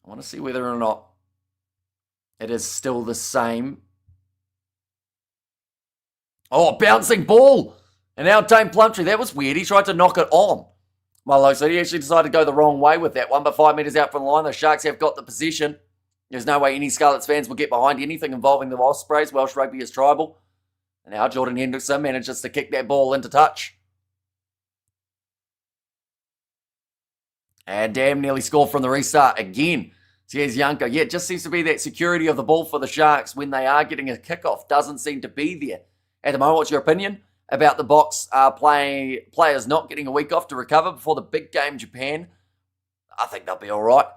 [SPEAKER 1] I want to see whether or not it is still the same. Oh, bouncing ball. And now Dane Plumtree. That was weird. He tried to knock it on. Well, so he actually decided to go the wrong way with that one, but 5 metres out from the line, the Sharks have got the possession. There's no way any Scarlets fans will get behind anything involving the Ospreys. Welsh rugby is tribal. And now Jordan Hendrickson manages to kick that ball into touch. And damn, nearly scored from the restart again. So here's Yanko. Yeah, it just seems to be that security of the ball for the Sharks when they are getting a kickoff. Doesn't seem to be there at the moment. What's your opinion about the Box players not getting a week off to recover before the big game Japan? I think they'll be all right.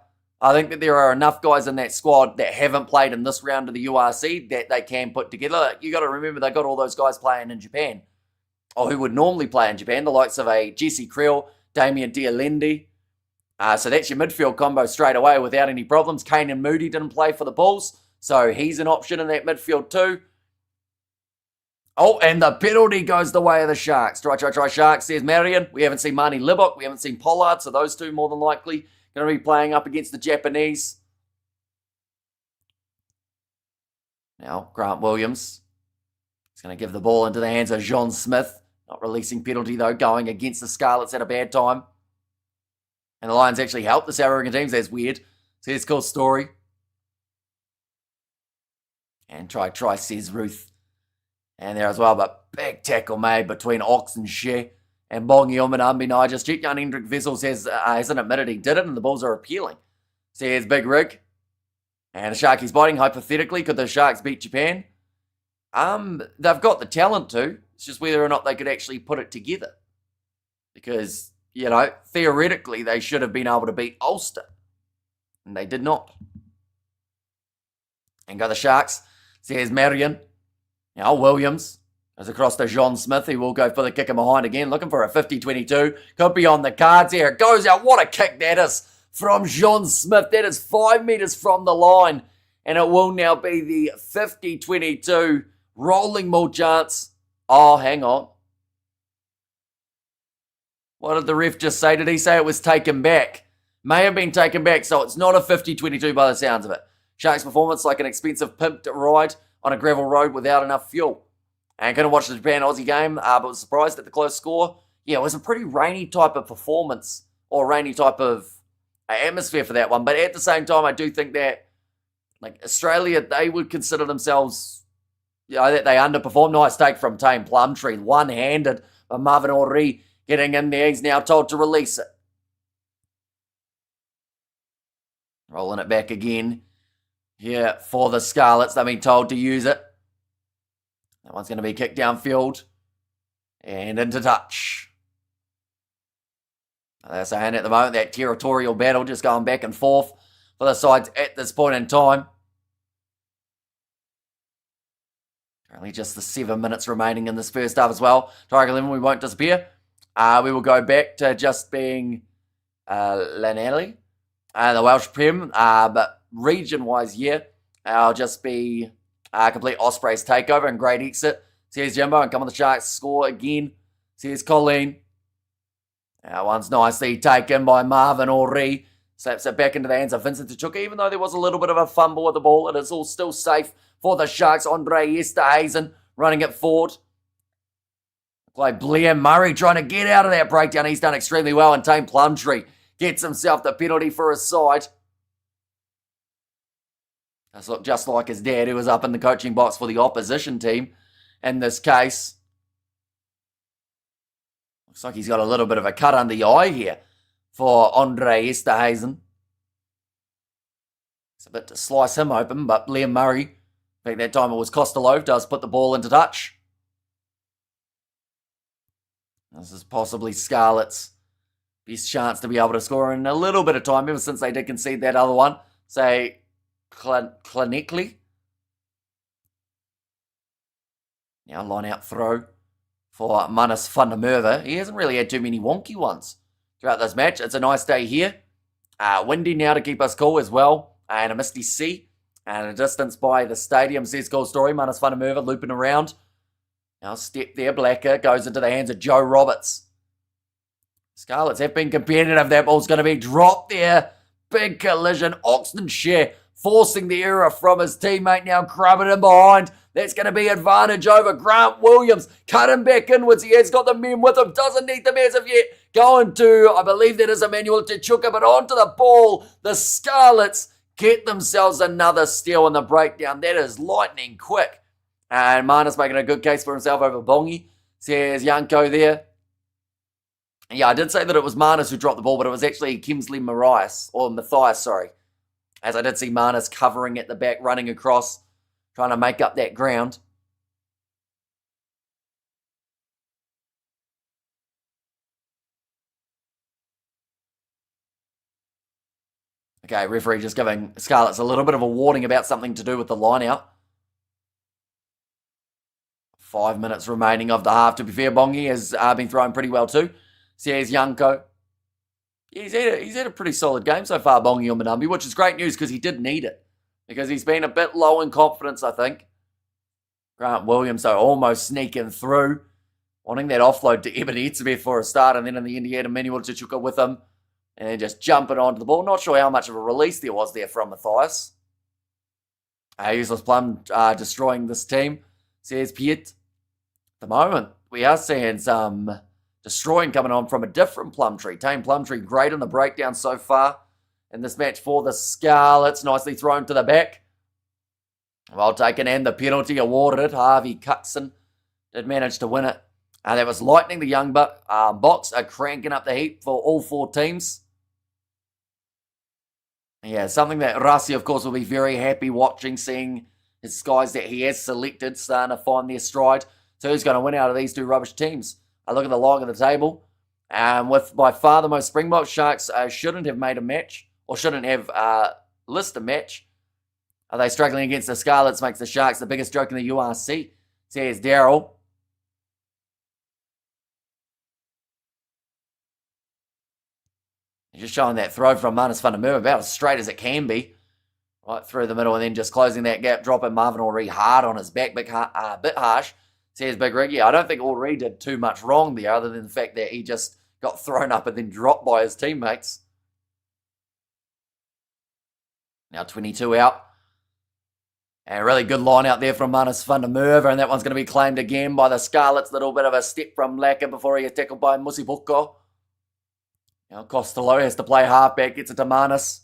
[SPEAKER 1] I think that there are enough guys in that squad that haven't played in this round of the URC that they can put together. You got to remember they got all those guys playing in Japan, or who would normally play in Japan, the likes of a Jesse Creel, Damien Dialendi. So that's your midfield combo straight away without any problems. Kane and Moody didn't play for the Bulls, so he's an option in that midfield too. Oh, and the penalty goes the way of the Sharks. Try, Sharks, says Marion. We haven't seen Marnie Libok. We haven't seen Pollard, so those two more than likely going to be playing up against the Japanese. Now, Grant Williams is going to give the ball into the hands of John Smith. Not releasing penalty, though, going against the Scarlets at a bad time. And the Lions actually helped the South African teams. That's weird. So here's cool story. And try, says Ruth. And there as well, but big tackle made between Ox and Shea. And Bongi Umanambi. Now, I just checked. Jan-Hendrik Wessels hasn't admitted he did it, and the Bulls are appealing. So here's Big Rig. And the Sharkies biting. Hypothetically, could the Sharks beat Japan? They've got the talent to. It's just whether or not they could actually put it together. Because, you know, theoretically, they should have been able to beat Ulster. And they did not. And go the Sharks. So here's Marion. Now Williams goes across to John Smith. He will go for the kick in behind again. Looking for a 50-22. Could be on the cards here. It goes out. What a kick that is from John Smith. That is 5 metres from the line. And it will now be the 50-22 rolling maul chance. Oh, hang on. What did the ref just say? Did he say it was taken back? May have been taken back, so it's not a 50-22 by the sounds of it. Sharks' performance like an expensive pimped ride on a gravel road without enough fuel. And couldn't watch the Japan-Aussie game, but was surprised at the close score. Yeah, it was a pretty rainy type of performance, or rainy type of atmosphere for that one. But at the same time, I do think that, like, Australia, they would consider themselves, you know, that they underperformed. Nice take from Tane Plumtree, one-handed, but Marvin Ori getting in there. He's now told to release it. Rolling it back again. Yeah, for the Scarlets, they've been told to use it. That one's going to be kicked downfield and into touch. They're saying at the moment that territorial battle just going back and forth for the sides at this point in time. Currently just the 7 minutes remaining in this first half as well. Tiger 11, we won't disappear. We will go back to just being Lanelli, the Welsh Prem, but region-wise, yeah, I'll just be complete Ospreys takeover and great exit. So here's Jimbo, and come on the Sharks, score again. So here's Colleen. That one's nicely taken by Marvin Ori. Slaps it back into the hands of Vincent Tshituka. Even though there was a little bit of a fumble with the ball, it is all still safe for the Sharks. Andre Esterhazen running it forward. Like Blair Murray trying to get out of that breakdown. He's done extremely well, and Tame Plumtree gets himself the penalty for his side. That's look just like his dad, who was up in the coaching box for the opposition team in this case. Looks like he's got a little bit of a cut under the eye here for Andre Esterhazen. It's a bit to slice him open, but Blair Murray, I think that time it was Costello, does put the ball into touch. This is possibly Scarlets' best chance to be able to score in a little bit of time, ever since they did concede that other one. Say, clinically. Now line out throw for Manus van der Merwe. He hasn't really had too many wonky ones throughout this match. It's a nice day here. Windy now to keep us cool as well. And a misty sea. And a distance by the stadium. Says goal story. Manus van der Merwe looping around. Now step there. Blacker goes into the hands of Joe Roberts. Scarlets have been competitive. That ball's going to be dropped there. Big collision. Oxenshire forcing the error from his teammate. Now crumbing in behind. That's going to be advantage over Grant Williams. Cut him back inwards. He has got the men with him. Doesn't need them as of yet. Going to, I believe that is Emmanuel Tshituka, but onto the ball. The Scarlets get themselves another steal in the breakdown. That is lightning quick. And Manus making a good case for himself over Bongi. Says Yanko there. Yeah, I did say that it was Manus who dropped the ball, but it was actually Kemsley Matthias, sorry. As I did see Manus covering at the back, running across, trying to make up that ground. Okay, referee just giving Scarlets a little bit of a warning about something to do with the line-out. 5 minutes remaining of the half. To be fair, Bongi has been throwing pretty well too. Says Yanko. He's had a pretty solid game so far, Bongi on Manumbi, which is great news because he did need it. Because he's been a bit low in confidence, I think. Grant Williams, though, almost sneaking through. Wanting that offload to Eben Etzebeth for a start. And then in the end, he had Emmanuel Tshituka with him. And then just jumping onto the ball. Not sure how much of a release there was there from Matthias. Useless Plum destroying this team. Says Piet. At the moment, we are seeing some destroying coming on from a different Plumtree. Tame Plumtree, great on the breakdown so far in this match for the Scarlets. Nicely thrown to the back. Well taken, and the penalty awarded. Harvey Cuxon did manage to win it. That was Lightning. The young Box are cranking up the heat for all four teams. Yeah, something that Rassi, of course, will be very happy watching, seeing his guys that he has selected starting to find their stride. So who's going to win out of these two rubbish teams? I look at the log of the table. With by far the most Springbok, Sharks shouldn't have made a match, or shouldn't have listed a match. Are they struggling against the Scarlets? Makes the Sharks the biggest joke in the URC, says Daryl. Just showing that throw from Manus van der Merwe about as straight as it can be. Right through the middle and then just closing that gap, dropping Marvin Ori hard on his back, bit harsh. Says Big Riggy. I don't think Ori did too much wrong there other than the fact that he just got thrown up and then dropped by his teammates. Now 22 out. And a really good line out there from Manus van der Merwe, and that one's going to be claimed again by the Scarlets. Little bit of a step from Laka before he gets tackled by Musibuko. Now Costello has to play halfback, gets it to Manus.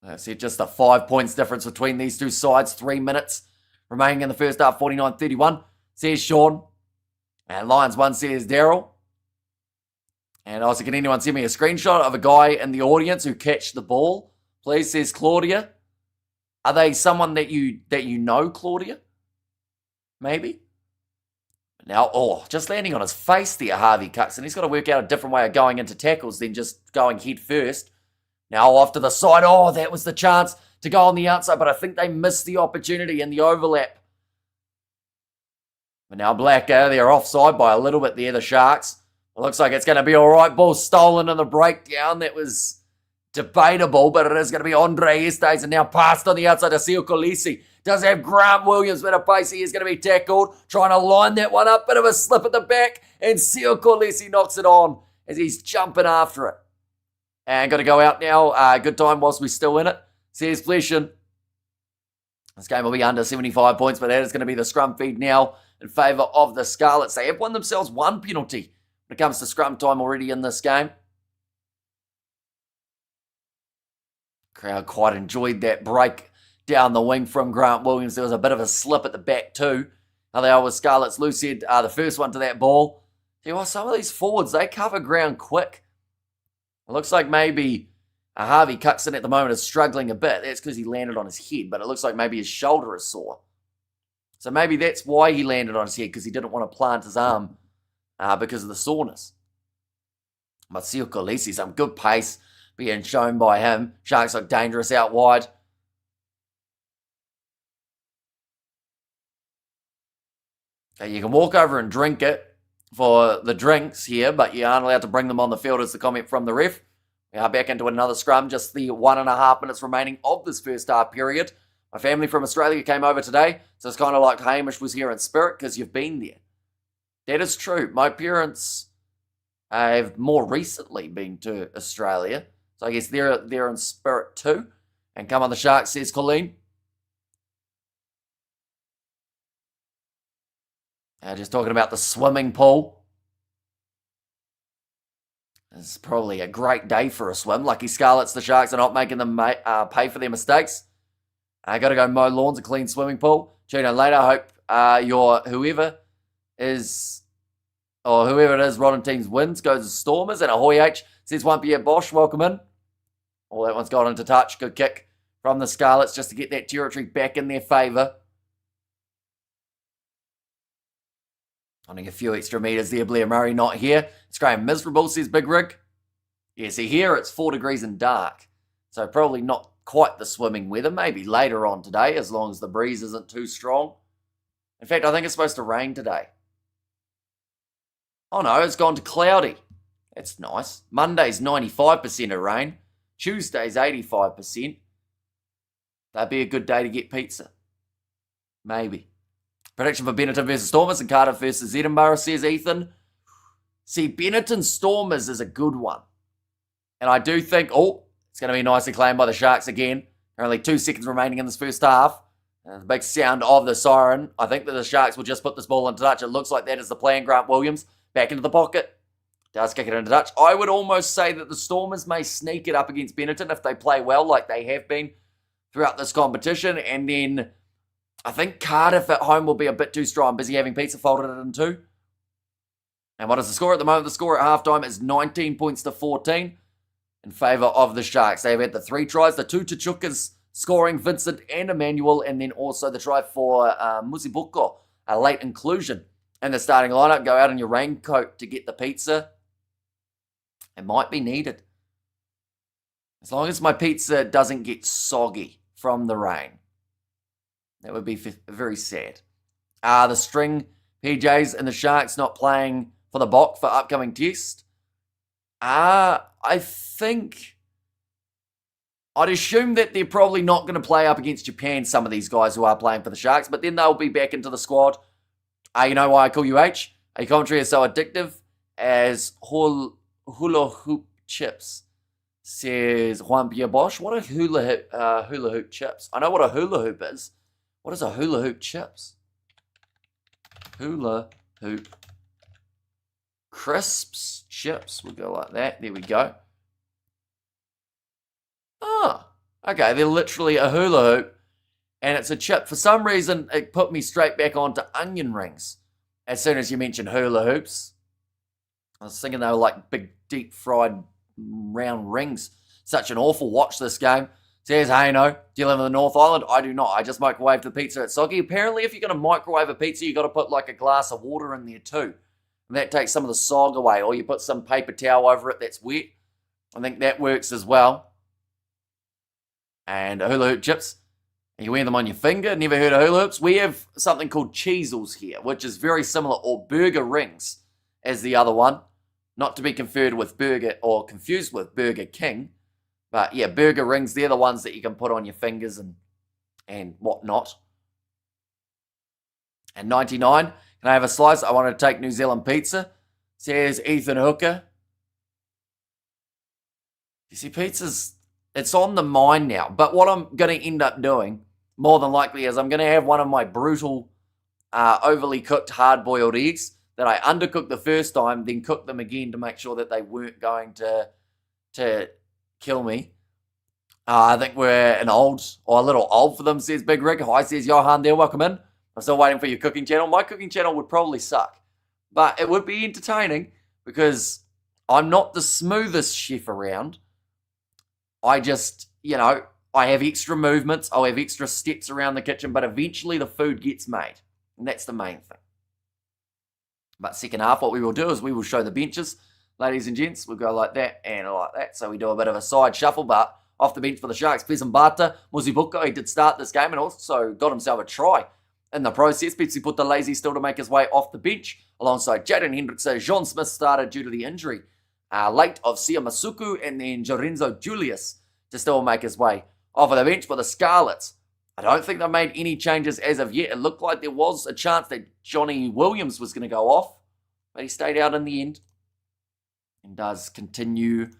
[SPEAKER 1] That's it, just a 5 points difference between these two sides. 3 minutes remaining in the first half, 49-31, says Sean. And Lions 1 says Daryl. And also, can anyone send me a screenshot of a guy in the audience who catched the ball? Please, says Claudia. Are they someone that you know, Claudia? Maybe? Now, just landing on his face there, Harvey Cuxon. He's got to work out a different way of going into tackles than just going head first. Now off to the side. Oh, that was the chance to go on the outside, but I think they missed the opportunity in the overlap. But now Blacker, they're offside by a little bit there, the Sharks. It looks like it's going to be all right. Ball stolen in the breakdown. That was debatable, but it is going to be Andre Estes, and now passed on the outside to Scarlets. Does have Grant Williams with a pace. He is going to be tackled, trying to line that one up. Bit of a slip at the back, and Scarlets knocks it on as he's jumping after it. And got to go out now. Good time whilst we're still in it. Says Fleshin. This game will be under 75 points, but that is going to be the scrum feed now in favour of the Scarlets. They have won themselves one penalty when it comes to scrum time already in this game. Crowd quite enjoyed that break down the wing from Grant Williams. There was a bit of a slip at the back too. How they are with Scarlets. Lou said the first one to that ball. See, well, some of these forwards, they cover ground quick. It looks like maybe Harvey Cuxton at the moment is struggling a bit. That's because he landed on his head, but it looks like maybe his shoulder is sore. So maybe that's why he landed on his head, because he didn't want to plant his arm because of the soreness. But Scarlets, some good pace being shown by him. Sharks look dangerous out wide. Okay, you can walk over and drink it for the drinks here, but you aren't allowed to bring them on the field, as the comment from the ref. We are back into another scrum, just the 1.5 minutes remaining of this first half period. My family from Australia came over today, so it's kind of like Hamish was here in spirit because you've been there. That is true. My parents have more recently been to Australia, so I guess they're in spirit too. And come on the Sharks, says Colleen. Just talking about the swimming pool. It's probably a great day for a swim. Lucky Scarlets, the Sharks are not making them pay for their mistakes. I got to go mow lawns, a clean swimming pool. Tune in later. I hope whoever it is, Rodden Teams wins, goes to Stormers. And Ahoy H says 1 Pierre Bosch, welcome in. Oh, that one's gone into touch. Good kick from the Scarlets just to get that territory back in their favour. Running a few extra metres there. Blair Murray not here. It's going miserable, says Big Rig. Yeah, see here it's 4 degrees and dark. So probably not quite the swimming weather. Maybe later on today, as long as the breeze isn't too strong. In fact, I think it's supposed to rain today. Oh no, it's gone to cloudy. That's nice. Monday's 95% of rain. Tuesday's 85%. That'd be a good day to get pizza. Maybe. Prediction for Benetton versus Stormers and Cardiff versus Edinburgh, says Ethan. See, Benetton Stormers is a good one. And I do think, it's going to be nicely claimed by the Sharks again. Only 2 seconds remaining in this first half. And the big sound of the siren. I think that the Sharks will just put this ball into touch. It looks like that is the plan. Grant Williams back into the pocket. Does kick it into touch. I would almost say that the Stormers may sneak it up against Benetton if they play well like they have been throughout this competition. And then I think Cardiff at home will be a bit too strong. Busy having pizza, folded it in two. And what is the score at the moment? The score at halftime is 19 points to 14 in favour of the Sharks. They have had the 3 tries, the 2 Tshukas scoring, Vincent and Emmanuel, and then also the try for Musibuko, a late inclusion in the starting lineup. Go out in your raincoat to get the pizza. It might be needed. As long as my pizza doesn't get soggy from the rain. That would be very sad. The string PJs and the Sharks not playing for the Bok for upcoming test. I think I'd assume that they're probably not going to play up against Japan, some of these guys who are playing for the Sharks, but then they'll be back into the squad. You know why I call you H? A commentary is so addictive as hula hoop chips, says Juan Pierre Bosch. What are hula hoop chips? I know what a hula hoop is. What is a hula hoop chips? Hula hoop crisps chips. We'll go like that. There we go. Okay. They're literally a hula hoop. And it's a chip. For some reason, it put me straight back onto onion rings. As soon as you mentioned hula hoops. I was thinking they were like big, deep fried round rings. Such an awful watch this game. Says, hey, no, do you live in the North Island? I do not. I just microwave the pizza at soggy. Apparently, if you're going to microwave a pizza, you've got to put like a glass of water in there too. And that takes some of the sog away. Or you put some paper towel over it that's wet. I think that works as well. And hula hoop chips. You wear them on your finger. Never heard of hula hoops? We have something called cheezels here, which is very similar, or burger rings as the other one. Not to be confused with Burger King. But yeah, burger rings, they're the ones that you can put on your fingers and whatnot. And 99, can I have a slice? I want to take New Zealand pizza. Says Ethan Hooker. You see, pizza's, it's on the mind now. But what I'm going to end up doing, more than likely, is I'm going to have one of my brutal, overly cooked hard-boiled eggs that I undercooked the first time, then cooked them again to make sure that they weren't going to kill me. I think we're a little old for them, says Big Rig. Hi, says Johan there. Welcome in. I'm still waiting for your cooking channel. My cooking channel would probably suck, but it would be entertaining because I'm not the smoothest chef around. I just, I have extra movements. I'll have extra steps around the kitchen, but eventually the food gets made, and that's the main thing. But second half, what we will do is we will show the benches. Ladies and gents, we'll go like that and like that. So we do a bit of a side shuffle, but off the bench for the Sharks, Pesimbata, Muzibuka, he did start this game and also got himself a try in the process. Pepsi put the lazy still to make his way off the bench alongside Jaden Hendrickson. John Smith started due to the injury late of Sia Masuku, and then Jorenzo Julius to still make his way off of the bench for the Scarlets. I don't think they've made any changes as of yet. It looked like there was a chance that Johnny Williams was going to go off, but he stayed out in the end and does continue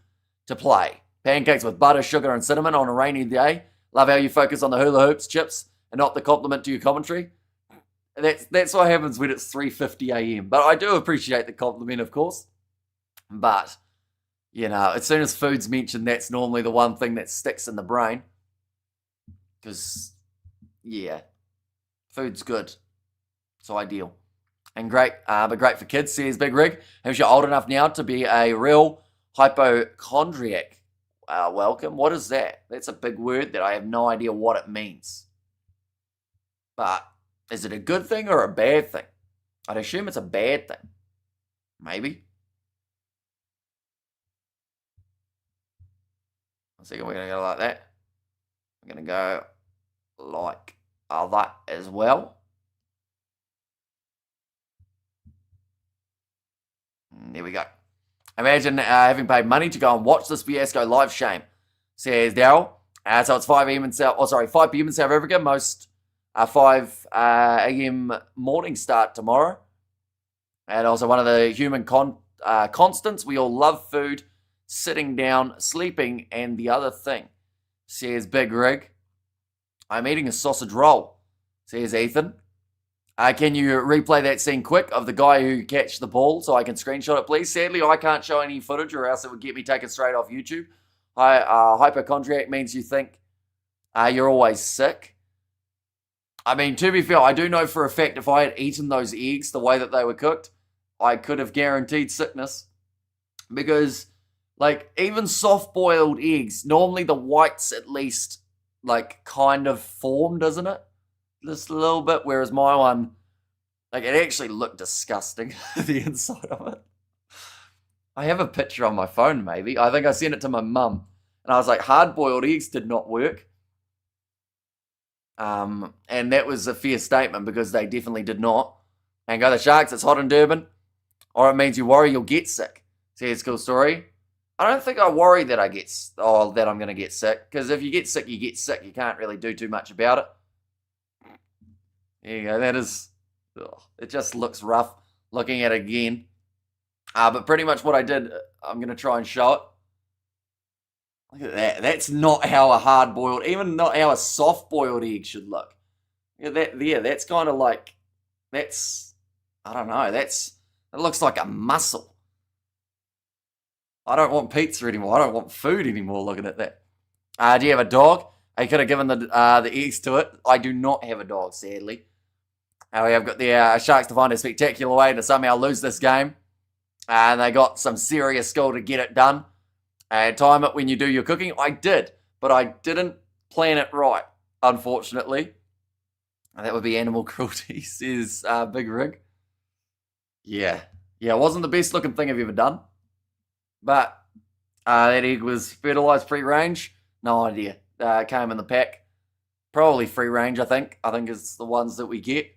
[SPEAKER 1] to play. Pancakes with butter, sugar, and cinnamon on a rainy day. Love how you focus on the hula hoops, chips, and not the compliment to your commentary. That's what happens when it's 3:50 a.m. But I do appreciate the compliment, of course. But, as soon as food's mentioned, that's normally the one thing that sticks in the brain. Because, food's good. It's ideal. And great, but great for kids, says Big Rig. If you're old enough now to be a real hypochondriac, welcome. What is that? That's a big word that I have no idea what it means. But is it a good thing or a bad thing? I'd assume it's a bad thing. Maybe. One second, we're going to go like that. We're going to go like that as well. And there we go. Imagine having paid money to go and watch this fiasco live. Shame, says Daryl. So it's 5 p.m. in South Africa. Most 5 a.m. morning start tomorrow. And also one of the human constants. We all love food, sitting down, sleeping, and the other thing, says Big Rig. I'm eating a sausage roll, says Ethan. Can you replay that scene quick of the guy who catched the ball so I can screenshot it, please? Sadly, I can't show any footage or else it would get me taken straight off YouTube. Hypochondriac means you think you're always sick. I mean, to be fair, I do know for a fact if I had eaten those eggs the way that they were cooked, I could have guaranteed sickness. Because, even soft-boiled eggs, normally the whites at least, kind of formed, doesn't it? Just a little bit, whereas my one, it actually looked disgusting, the inside of it. I have a picture on my phone, maybe. I think I sent it to my mum. And I was like, hard-boiled eggs did not work. And that was a fair statement because they definitely did not. And go the Sharks, it's hot in Durban. Or it means you worry you'll get sick. Says Cool Story. I don't think I worry that that I'm going to get sick. Because if you get sick, you get sick. You can't really do too much about it. There you go. That is, it just looks rough looking at it again. But pretty much what I did, I'm going to try and show it. Look at that. That's not how a hard-boiled, even not how a soft-boiled egg should look. Yeah, that's kind of I don't know, it looks like a muscle. I don't want pizza anymore. I don't want food anymore looking at that. Do you have a dog? I could have given the eggs to it. I do not have a dog, sadly. I've got the Sharks to find a spectacular way to somehow lose this game. And they got some serious skill to get it done. And time it when you do your cooking. I did, but I didn't plan it right, unfortunately. And that would be animal cruelty, says Big Rig. Yeah, it wasn't the best looking thing I've ever done. But that egg was fertilized pre-range. No idea. came in the pack. Probably free range, I think. I think it's the ones that we get.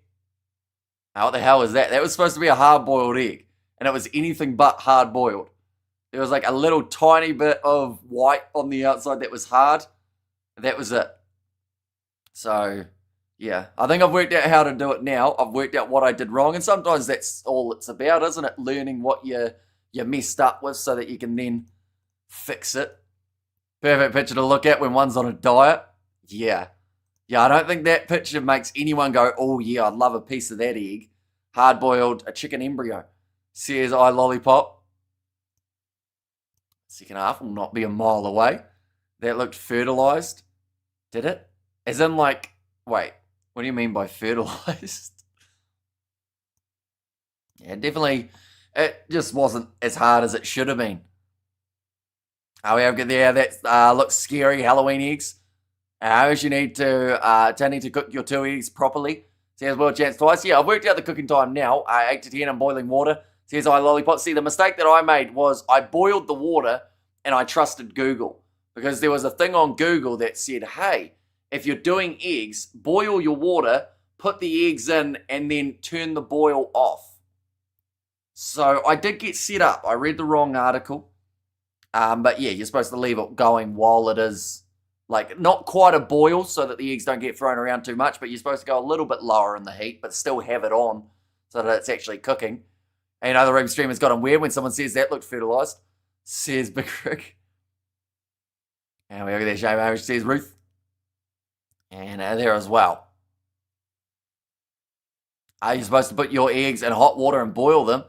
[SPEAKER 1] Now, what the hell is that? That was supposed to be a hard-boiled egg. And it was anything but hard-boiled. There was like a little tiny bit of white on the outside that was hard. That was it. So, yeah. I think I've worked out how to do it now. I've worked out what I did wrong. And sometimes that's all it's about, isn't it? Learning what you messed up with so that you can then fix it. Perfect picture to look at when one's on a diet. Yeah. Yeah, I don't think that picture makes anyone go, oh yeah, I'd love a piece of that egg. Hard-boiled, a chicken embryo. Says I lollipop. Second half will not be a mile away. That looked fertilised. Did it? As in like, wait, what do you mean by fertilised? Yeah, definitely, it just wasn't as hard as it should have been. Oh, we have there, that looks scary, Halloween eggs. You need to cook your 2 eggs properly. Says world chance twice. Yeah, I've worked out the cooking time now. 8 to 10 in boiling water. Says I lollipop. See, the mistake that I made was I boiled the water and I trusted Google. Because there was a thing on Google that said, hey, if you're doing eggs, boil your water, put the eggs in, and then turn the boil off. So I did get set up. I read the wrong article. But yeah, you're supposed to leave it going while it is, like, not quite a boil so that the eggs don't get thrown around too much, but you're supposed to go a little bit lower in the heat, but still have it on so that it's actually cooking. And you know, the room streamer's got them weird when someone says that looked fertilised. Says Big Rick. And we look at that shame, which says Ruth. And there as well. Are you supposed to put your eggs in hot water and boil them?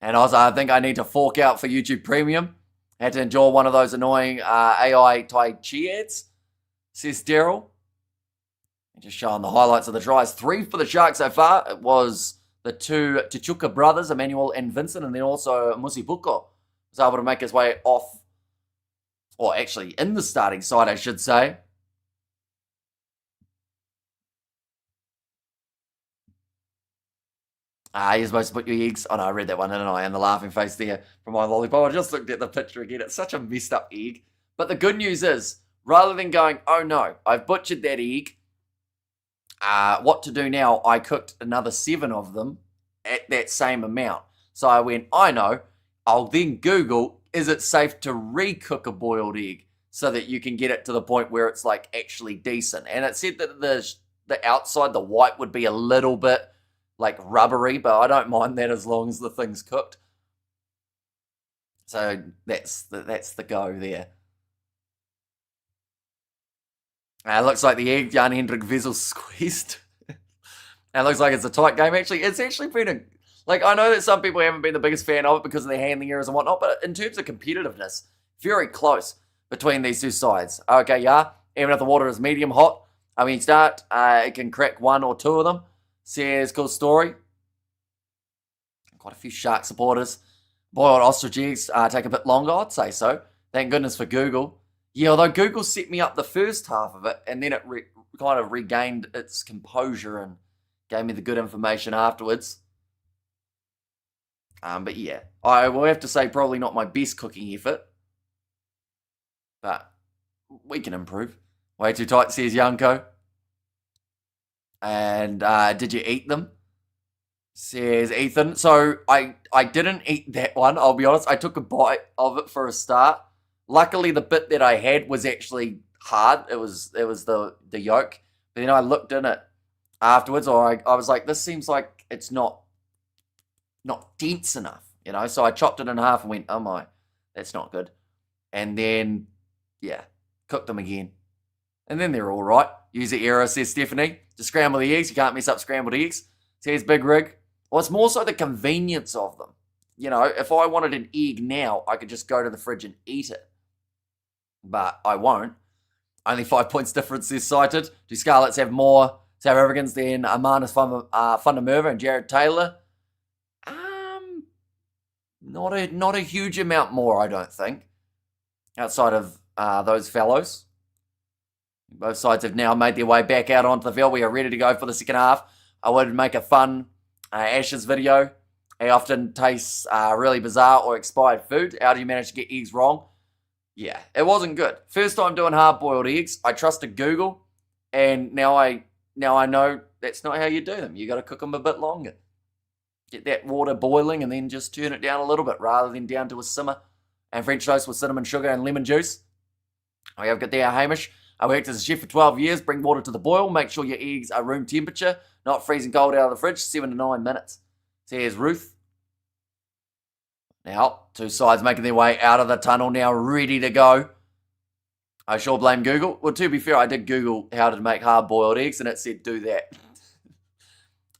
[SPEAKER 1] And also, I think I need to fork out for YouTube Premium. I had to endure one of those annoying AI Tai Chi ads, says Daryl. Just showing the highlights of the tries. 3 for the Sharks so far. It was the 2 Tshituka brothers, Emmanuel and Vincent, and then also Musibuko was able to make his way off, or actually in the starting side, I should say. You're supposed to put your eggs. Oh no, I read that one, didn't I? And the laughing face there from my lollipop. I just looked at the picture again. It's such a messed up egg. But the good news is, rather than going, oh no, I've butchered that egg, what to do now? I cooked another 7 of them at that same amount. So I went, I know. I'll then Google, is it safe to re-cook a boiled egg so that you can get it to the point where it's like actually decent? And it said that the outside, the white would be a little bit like rubbery, but I don't mind that as long as the thing's cooked. So that's the go there. It looks like the egg Jan Hendrik Vessel squeezed. It looks like it's a tight game. Actually, it's actually been like, I know that some people haven't been the biggest fan of it because of their handling errors and whatnot, but in terms of competitiveness, very close between these two sides. Okay, yeah, even if the water is medium hot, I mean, start, it can crack 1 or 2 of them. Says, cool story. Quite a few Shark supporters. Boiled ostrich eggs take a bit longer, I'd say so. Thank goodness for Google. Yeah, although Google set me up the first half of it, and then it kind of regained its composure and gave me the good information afterwards. But yeah, I will have to say probably not my best cooking effort. But we can improve. Way too tight, says Yanko. And did you eat them? Says Ethan. So I didn't eat that one, I'll be honest. I took a bite of it for a start. Luckily, the bit that I had was actually hard. It was the yolk. But then I looked in it afterwards, or I was like, this seems like it's not dense enough, you know? So I chopped it in half and went, oh my, that's not good. And then, yeah, cooked them again. And then they're all right. Use the error, says Stephanie. To scramble the eggs, you can't mess up scrambled eggs. Says Big Rig. Well, it's more so the convenience of them. You know, if I wanted an egg now, I could just go to the fridge and eat it. But I won't. Only 5 points difference is cited. Do Scarlets have more South Africans than Amanus Fundamerva and Jared Taylor? Not a huge amount more, I don't think. Outside of those fellows. Both sides have now made their way back out onto the field. We are ready to go for the second half. I would make a fun Ashes video. He often tastes really bizarre or expired food. How do you manage to get eggs wrong? Yeah, it wasn't good. First time doing hard-boiled eggs, I trusted Google, and now I know that's not how you do them. You got to cook them a bit longer. Get that water boiling and then just turn it down a little bit rather than down to a simmer. And French toast with cinnamon sugar and lemon juice. I have got there, Hamish. I worked as a chef for 12 years. Bring water to the boil. Make sure your eggs are room temperature, not freezing cold out of the fridge. 7 to 9 minutes. So here's Ruth. Now, two sides making their way out of the tunnel now, ready to go. I sure blame Google. Well, to be fair, I did Google how to make hard-boiled eggs, and it said do that.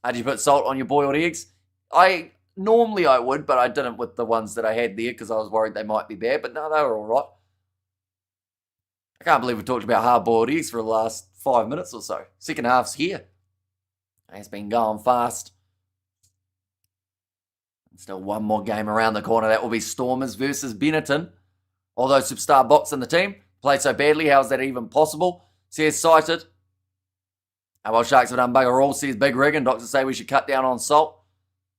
[SPEAKER 1] Did you put salt on your boiled eggs? Normally I would, but I didn't with the ones that I had there because I was worried they might be bad. But no, they were all right. I can't believe we talked about hard-boiled eggs for the last 5 minutes or so. Second half's here. It's been going fast. Still one more game around the corner. That will be Stormers versus Benetton. Although superstar box in the team played so badly, how is that even possible? Says Cited. Well, Sharks have done bugger all, says Big Rig, and doctors say we should cut down on salt.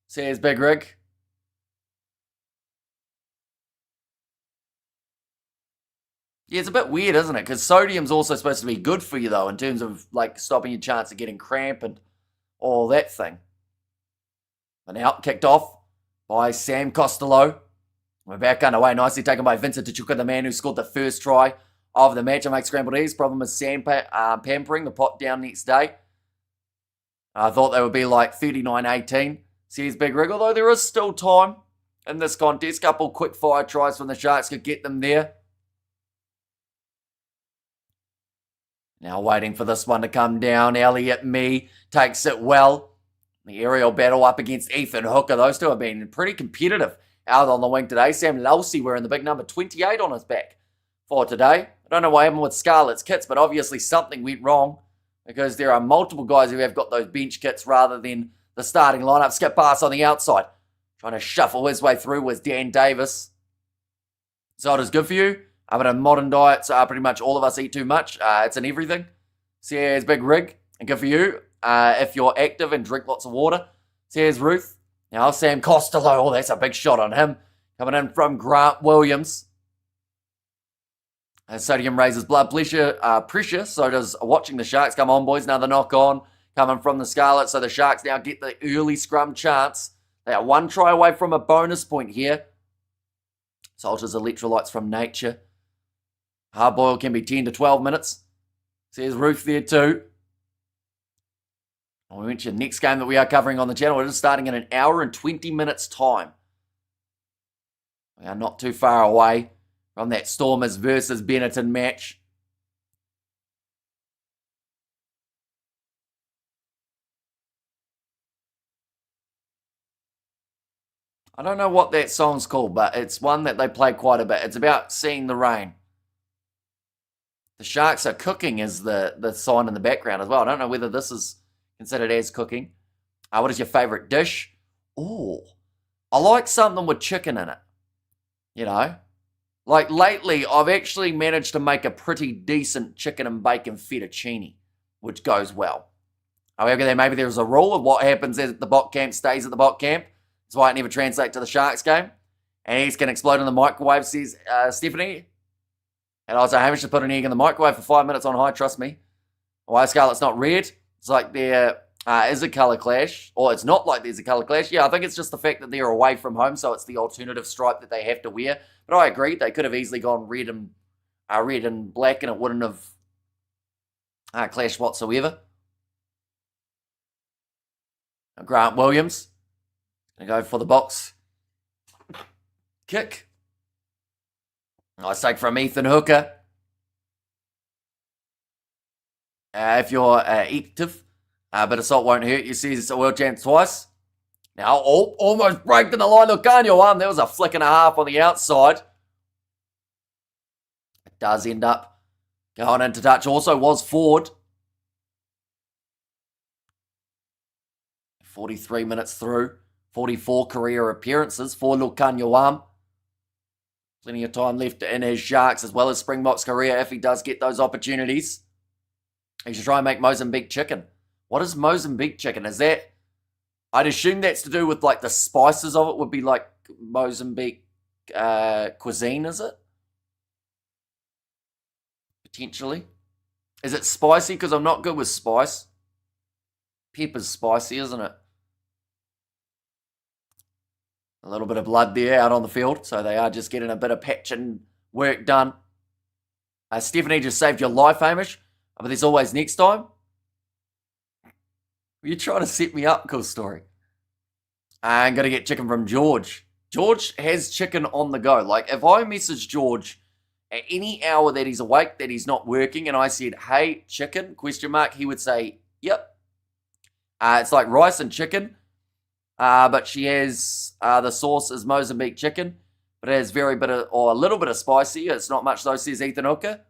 [SPEAKER 1] Says Big Rig. Yeah, it's a bit weird, isn't it? Because sodium's also supposed to be good for you, though, in terms of, like, stopping your chance of getting cramp and all that thing. And now, kicked off by Sam Costello. We're back underway. Nicely taken by Vincent Tshituka, the man who scored the first try of the match. I make scrambled eggs. Problem is Sam pampering the pot down next day. I thought they would be like 39-18, says Big Rig. Although there is still time in this contest. Couple quick fire tries from the Sharks could get them there. Now waiting for this one to come down. Elliot Mee takes it well. The aerial battle up against Ethan Hooker. Those two have been pretty competitive out on the wing today. Sam Lelsey wearing the big number 28 on his back for today. I don't know what happened with Scarlets kits, but obviously something went wrong because there are multiple guys who have got those bench kits rather than the starting lineup. Skip pass on the outside. Trying to shuffle his way through was Dan Davis. Salt is good for you. But in modern diets, pretty much all of us eat too much. It's in everything. Says Big Rig. And good for you if you're active and drink lots of water. Says Ruth. Now Sam Costello. Oh, that's a big shot on him. Coming in from Grant Williams. As sodium raises blood pressure, so does watching the Sharks. Come on, boys. Another knock on coming from the Scarlets. So the Sharks now get the early scrum chance. They are one try away from a bonus point here. Salters electrolytes from nature. Hard boil can be 10 to 12 minutes. Says Ruth there too. We mentioned next game that we are covering on the channel. It is starting in an hour and 20 minutes time. We are not too far away from that Stormers versus Benetton match. I don't know what that song's called, but it's one that they play quite a bit. It's about seeing the rain. The Sharks are cooking is the sign in the background as well. I don't know whether this is considered as cooking. What is your favourite dish? Oh, I like something with chicken in it. You know? Like lately, I've actually managed to make a pretty decent chicken and bacon fettuccine, which goes well. However, maybe there's a rule of what happens at the bot camp stays at the bot camp. That's why it never translates to the Sharks game. And eggs can explode in the microwave, says Stephanie. And I was like, Hamish to put an egg in the microwave for 5 minutes on high, trust me. Why Scarlet's not red? It's like there is a colour clash. Or it's not like there's a colour clash. Yeah, I think it's just the fact that they're away from home, so it's the alternative stripe that they have to wear. But I agree, they could have easily gone red and black, and it wouldn't have clashed whatsoever. Grant Williams going to go for the box kick. Nice take from Ethan Hooker. If you're active, a bit of salt won't hurt you, says world champ twice. Now, almost breaking the line. Look, Kanye, that was a flick and a half on the outside. It does end up going into touch. Also was forward. 43 minutes through. 44 career appearances for Lukanyawam. Plenty of time left in his Sharks as well as Springboks career if he does get those opportunities. He should try and make Mozambique chicken. What is Mozambique chicken? Is that... I'd assume that's to do with like the spices of it would be like Mozambique cuisine, is it? Potentially. Is it spicy? Because I'm not good with spice. Pepper's spicy, isn't it? A little bit of blood there out on the field. So they are just getting a bit of patching work done. Stephanie just saved your life, Hamish. But there's always next time. You're trying to set me up, cool story. I'm going to get chicken from George. George has chicken on the go. Like, if I message George at any hour that he's awake, that he's not working, and I said, hey, chicken, ? He would say, yep. It's like rice and chicken, but she has, the sauce is Mozambique chicken, but it has a little bit of spicy. It's not much though, says Tshituka.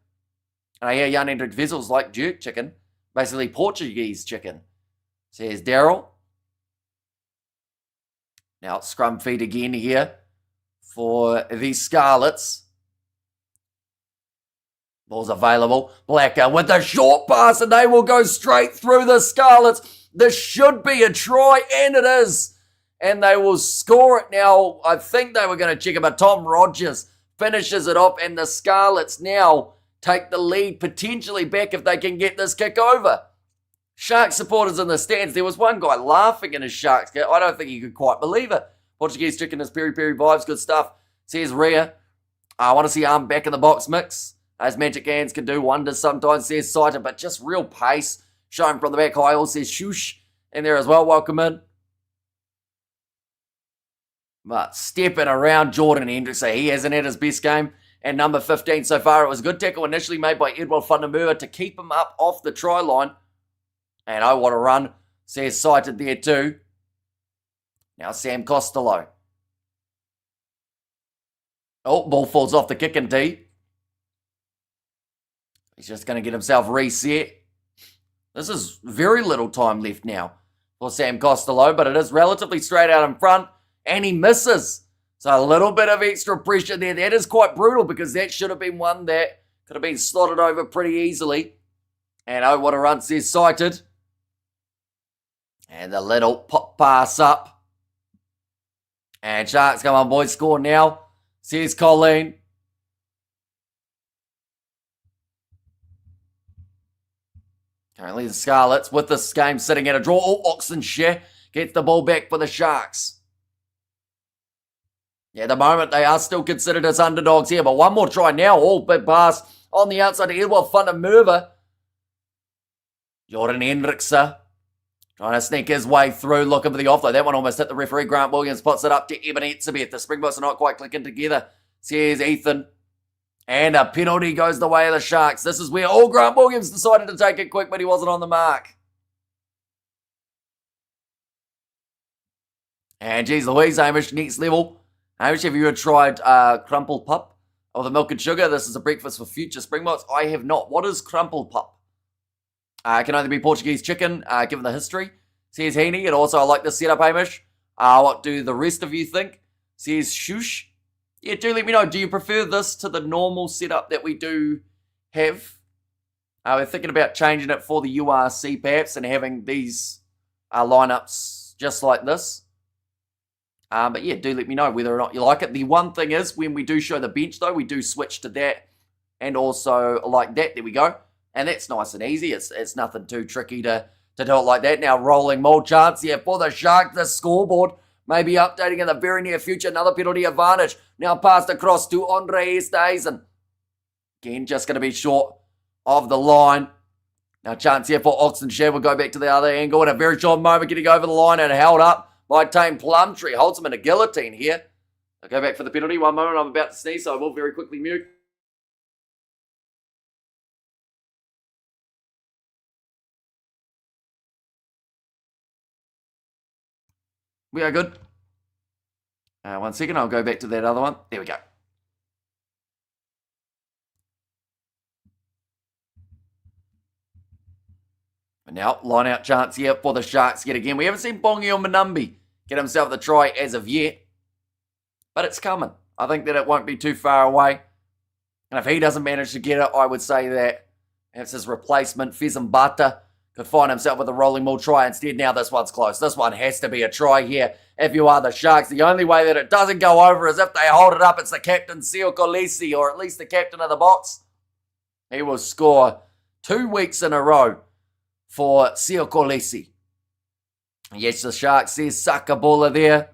[SPEAKER 1] And I hear Jan Hendrik Vessel's like jerk chicken, basically Portuguese chicken, says Daryl. Now it's scrum feed again here for the Scarlets. Ball's available. Blacker with a short pass, and they will go straight through the Scarlets. This should be a try, and it is. And they will score it now. I think they were going to check it, but Tom Rogers finishes it off, and the Scarlets now take the lead potentially back if they can get this kick over. Sharks supporters in the stands. There was one guy laughing in his Sharks kit. I don't think he could quite believe it. Portuguese chicken is peri peri vibes. Good stuff. Says Rhea. I want to see arm back in the box mix. Those magic hands can do wonders sometimes, says Saita, but just real pace. Showing from the back high. All says Shoosh in there as well. Welcome in. But stepping around Jordan Hendricks, he hasn't had his best game. And number 15 so far. It was a good tackle initially made by Edward van der Merwe to keep him up off the try line. And oh, what a run, says Sighted there too. Now Sam Costello. Oh, ball falls off the kicking tee. He's just going to get himself reset. This is very little time left now for Sam Costello, but it is relatively straight out in front, and he misses. So a little bit of extra pressure there. That is quite brutal because that should have been one that could have been slotted over pretty easily. And oh, what a run, says Sighted. And the little pop pass up. And Sharks come on, boys, score now, says Colleen. Currently the Scarlets with this game sitting at a draw. Oh, Oxenshire gets the ball back for the Sharks. Yeah, at the moment they are still considered as underdogs here, but one more try now. Oh, big pass on the outside to Edward van der Merwe. Jordan Hendrickse trying to sneak his way through, looking for the offload. That one almost hit the referee. Grant Williams puts it up to Eben Etzebeth. The Springboks are not quite clicking together, says Ethan. And a penalty goes the way of the Sharks. This is where Grant Williams decided to take it quick, but he wasn't on the mark. And geez Louise, Hamish, next level. Hamish, have you ever tried crumpled pup or the milk and sugar? This is a breakfast for future Springboks. I have not. What is crumpled pup? Can only be Portuguese chicken, given the history, says Heaney. And also, I like this setup, Hamish. What do the rest of you think? Says Shoosh. Yeah, do let me know. Do you prefer this to the normal setup that we do have? We're thinking about changing it for the URC, perhaps, and having these lineups just like this. But yeah, do let me know whether or not you like it. The one thing is, when we do show the bench, though, we do switch to that. And also like that. There we go. And that's nice and easy. It's nothing too tricky to do it like that. Now rolling more chance here for the Sharks. The scoreboard may be updating in the very near future. Another penalty advantage. Now passed across to Andre Esterhuizen. Again, just going to be short of the line. Now chance here for Oxenshire. We'll go back to the other angle in a very short moment. Getting over the line and held up by Tame Plumtree. Holds him in a guillotine here. I'll go back for the penalty. One moment. I'm about to sneeze, so I will very quickly mute. We are good. 1 second, I'll go back to that other one. There we go. And now, line out chance here for the Sharks yet again. We haven't seen Bongi or Manumbi get himself the try as of yet. But it's coming. I think that it won't be too far away. And if he doesn't manage to get it, I would say that it's his replacement, Fezambata, could find himself with a rolling ball try instead. Now this one's close. This one has to be a try here if you are the Sharks. The only way that it doesn't go over is if they hold it up. It's the captain, Sio Kolisi, or at least the captain of the box. He will score 2 weeks in a row for Scarlets. Yes, the Sharks says sucker baller there.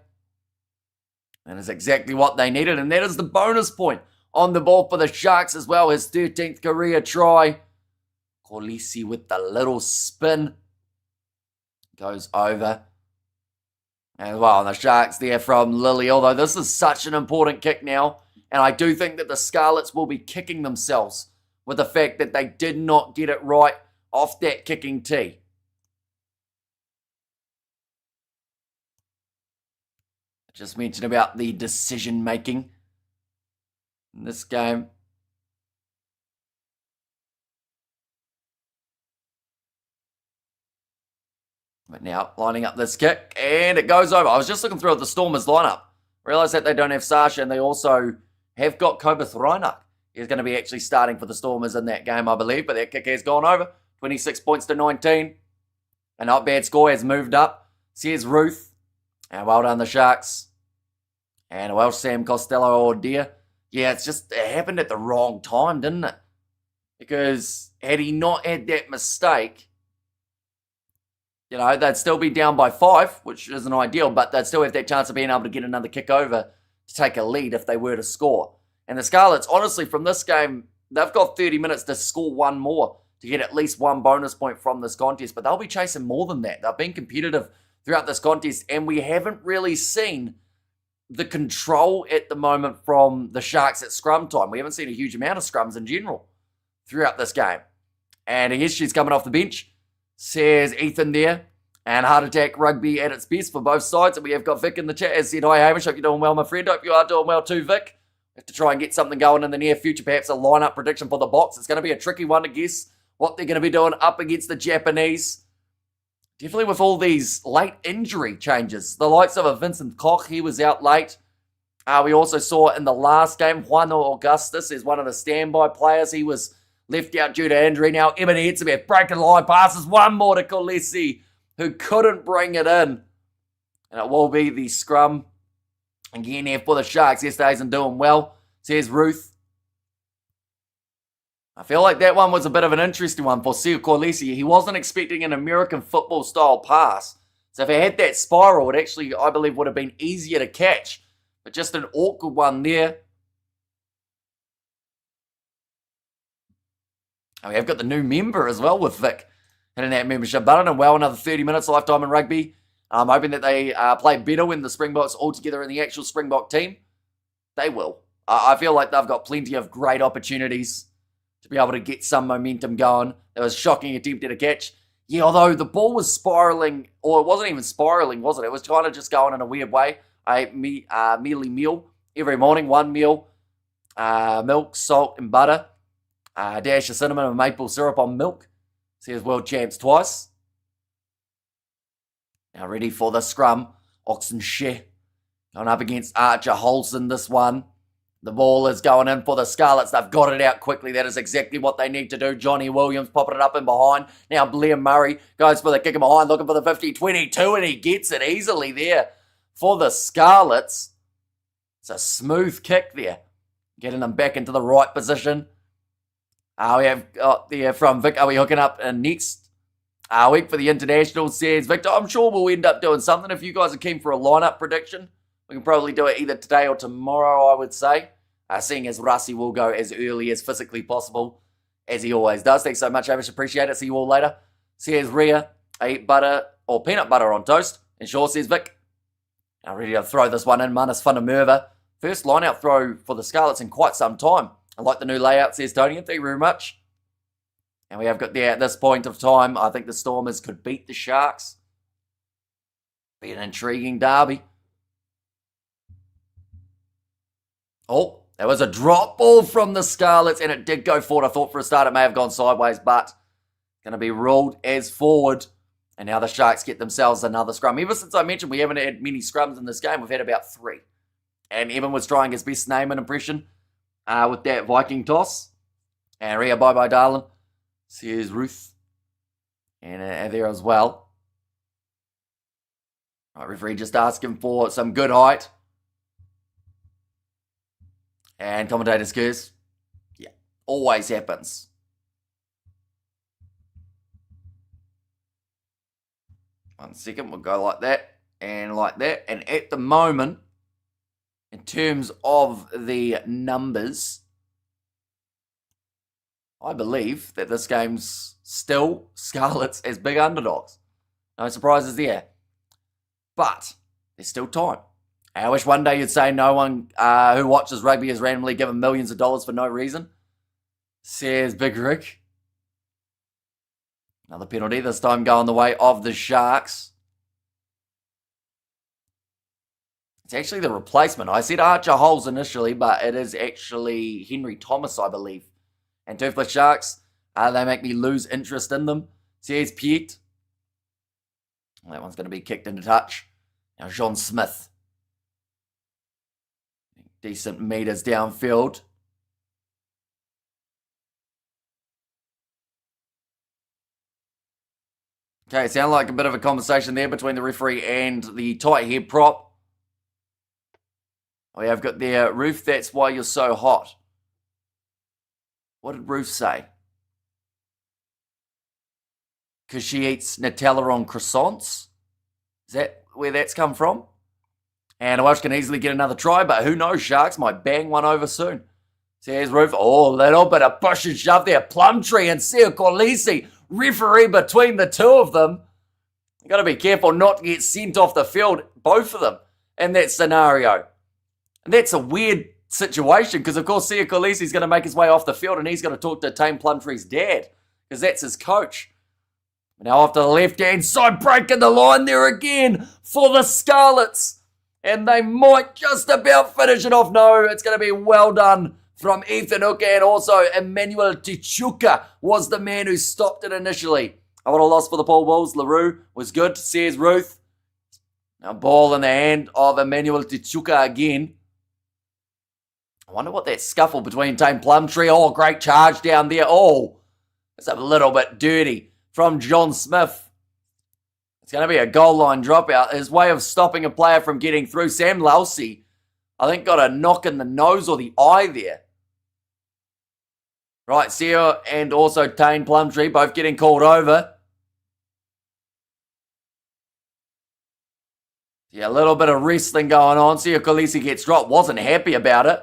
[SPEAKER 1] And it's exactly what they needed. And that is the bonus point on the ball for the Sharks as well. His 13th career try. Kolisi with the little spin. Goes over. And well, the Sharks there from Lily. Although this is such an important kick now. And I do think that the Scarlets will be kicking themselves with the fact that they did not get it right off that kicking tee. Just mentioned about the decision making in this game. But now lining up this kick, and it goes over. I was just looking through the Stormers lineup. Realised that they don't have Sasha, and they also have got Kobus Reinach. He's going to be actually starting for the Stormers in that game, I believe. But that kick has gone over. 26 points to 19. A not bad score has moved up. Here's Ruth. And well done, the Sharks. And a Welsh Sam Costello, oh dear. Yeah, it happened at the wrong time, didn't it? Because had he not had that mistake, you know, they'd still be down by 5, which isn't ideal, but they'd still have that chance of being able to get another kick over to take a lead if they were to score. And the Scarlets, honestly, from this game, they've got 30 minutes to score one more to get at least one bonus point from this contest, but they'll be chasing more than that. They've been competitive throughout this contest, and we haven't really seen the control at the moment from the Sharks at scrum time. We haven't seen a huge amount of scrums in general throughout this game. And I guess she's coming off the bench. Says Ethan there. And Heart Attack Rugby at its best for both sides. And we have got Vic in the chat. As said, hi Hamish, hope you're doing well, my friend. Hope you are doing well too, Vic. We have to try and get something going in the near future. Perhaps a lineup prediction for the Box. It's going to be a tricky one to guess what they're going to be doing up against the Japanese. Definitely with all these late injury changes. The likes of a Vincent Koch, he was out late. We also saw in the last game, Juano Augustus is one of the standby players. He was left out due to injury. Now, Evan Hetzebeth breaking line passes. One more to Kolesi, who couldn't bring it in. And it will be the scrum again here for the Sharks. Yesterday isn't doing well, says Ruth. I feel like that one was a bit of an interesting one for Sia Kolesi. He wasn't expecting an American football style pass. So if he had that spiral, it actually, I believe, would have been easier to catch. But just an awkward one there. And we have got the new member as well with Vic hitting that membership button. And well, another 30 minutes lifetime in rugby. I'm hoping that they play better when the Springboks all together in the actual Springbok team. They will. I feel like they've got plenty of great opportunities to be able to get some momentum going. There was a shocking attempt at a catch. Yeah, although the ball was spiraling, or it wasn't even spiraling, was it? It was kind of just going in a weird way. I ate mealy meal every morning, one meal, milk, salt, and butter, a dash of cinnamon and maple syrup on milk. Says world champs twice. Now ready for the scrum. Oxenshire going up against Archer Holson this one. The ball is going in for the Scarlets. They've got it out quickly. That is exactly what they need to do. Johnny Williams popping it up in behind. Now Blair Murray goes for the kick in behind, looking for the 50-22, and he gets it easily there for the Scarlets. It's a smooth kick there. Getting them back into the right position. We have got there from Vic. Are we hooking up next week for the international? Says Victor. I'm sure we'll end up doing something. If you guys are keen for a lineup prediction, we can probably do it either today or tomorrow, I would say. Seeing as Rusty will go as early as physically possible, as he always does. Thanks so much, Hamish. Appreciate it. See you all later. Says Rhea. I eat butter or peanut butter on toast. And sure, says Vic. Now ready to throw this one in. Manus Fundermerva. First line-out throw for the Scarlets in quite some time. I like the new layout, says Tony. Thank you very much. And we have got there at this point of time, I think the Stormers could beat the Sharks. Be an intriguing derby. Oh, there was a drop ball from the Scarlets, and it did go forward. I thought for a start it may have gone sideways, but going to be ruled as forward. And now the Sharks get themselves another scrum. Ever since I mentioned we haven't had many scrums in this game, we've had about 3. And Evan was trying his best name and impression with that Viking toss. And Rhea, bye-bye, darling. Here's Ruth. And there as well. Right, referee just asking for some good height. And commentator Skurs. Yeah, always happens. 1 second, we'll go like that and like that. And at the moment, in terms of the numbers, I believe that this game's still Scarlets as big underdogs. No surprises there. But there's still time. I wish one day you'd say no one who watches rugby is randomly given millions of dollars for no reason. Says Big Rick. Another penalty, this time going the way of the Sharks. It's actually the replacement. I said Archer Holes initially, but it is actually Henry Thomas, I believe. And Toothless Sharks, they make me lose interest in them. Says Piet. That one's going to be kicked into touch. Now John Smith. Decent meters downfield. Okay, it sounded like a bit of a conversation there between the referee and the tight head prop. We have got there, Ruth, that's why you're so hot. What did Ruth say? Because she eats Nutella on croissants? Is that where that's come from? And Welsh can easily get another try, but who knows, Sharks might bang one over soon. Says Ruth, oh, a little bit of push and shove there. Plumtree and Scarlets, referee between the two of them. You've got to be careful not to get sent off the field, both of them, in that scenario. And that's a weird situation because, of course, Scarlets is going to make his way off the field and he's going to talk to Tame Plumtree's dad because that's his coach. Now off to the left-hand side, breaking the line there again for the Scarlets. And they might just about finish it off. No, it's going to be well done from Ethan Hooker, and also Emmanuel Tshituka was the man who stopped it initially. I would have lost for the Paul Bulls. LaRue was good, says Ruth. Now ball in the hand of Emmanuel Tshituka again. I wonder what that scuffle between Tame Plumtree. Oh, great charge down there. Oh, it's a little bit dirty from John Smith. It's going to be a goal line dropout. His way of stopping a player from getting through. Sam Lousy, I think, got a knock in the nose or the eye there. Right, Seo and also Tane Plumtree both getting called over. Yeah, a little bit of wrestling going on. Seo Khaleesi gets dropped. Wasn't happy about it.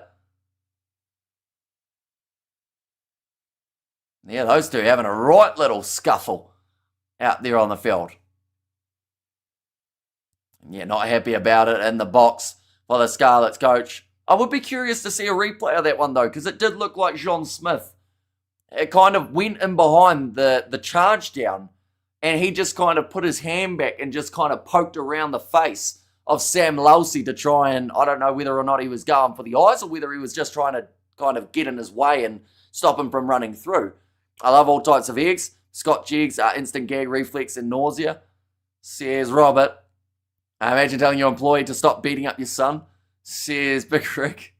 [SPEAKER 1] Yeah, those two having a right little scuffle out there on the field. Yeah, not happy about it in the box for the Scarlets coach. I would be curious to see a replay of that one, though, because it did look like John Smith. It kind of went in behind the charge down, and he just kind of put his hand back and just kind of poked around the face of Sam Lousy to try and, I don't know whether or not he was going for the eyes or whether he was just trying to kind of get in his way and stop him from running through. I love all types of eggs. Scotch eggs are instant gag reflex and nausea, says Robert. I imagine telling your employee to stop beating up your son, says Big Rick.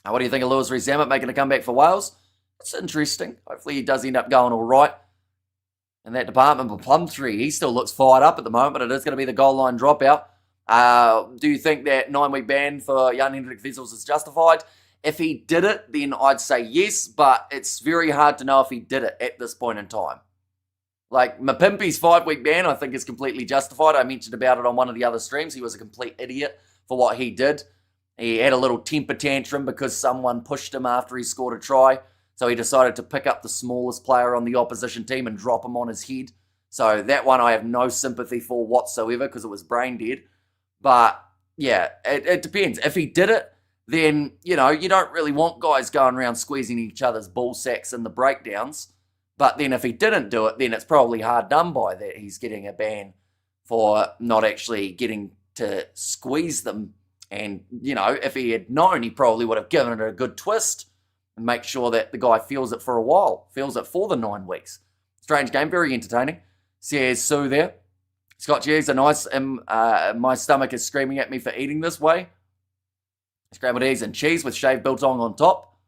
[SPEAKER 1] What do you think of Lewis Rees-Zammit making a comeback for Wales? It's interesting. Hopefully he does end up going all right in that department. But Plumtree, he still looks fired up at the moment, but it is going to be the goal line dropout. Do you think that 9-week ban for Jan Hendrik Vessels is justified? If he did it, then I'd say yes, but it's very hard to know if he did it at this point in time. Like, Mapimpi's 5-week ban, I think, is completely justified. I mentioned about it on one of the other streams. He was a complete idiot for what he did. He had a little temper tantrum because someone pushed him after he scored a try. So he decided to pick up the smallest player on the opposition team and drop him on his head. So that one I have no sympathy for whatsoever because it was brain dead. But, yeah, it depends. If he did it, then, you know, you don't really want guys going around squeezing each other's ball sacks in the breakdowns. But then if he didn't do it, then it's probably hard done by that he's getting a ban for not actually getting to squeeze them. And, you know, if he had known, he probably would have given it a good twist and make sure that the guy feels it for a while, feels it for the 9 weeks. Strange game, very entertaining. Says Sue there. Scotch eggs are nice, and my stomach is screaming at me for eating this way. Scrambled eggs and cheese with shaved biltong on top.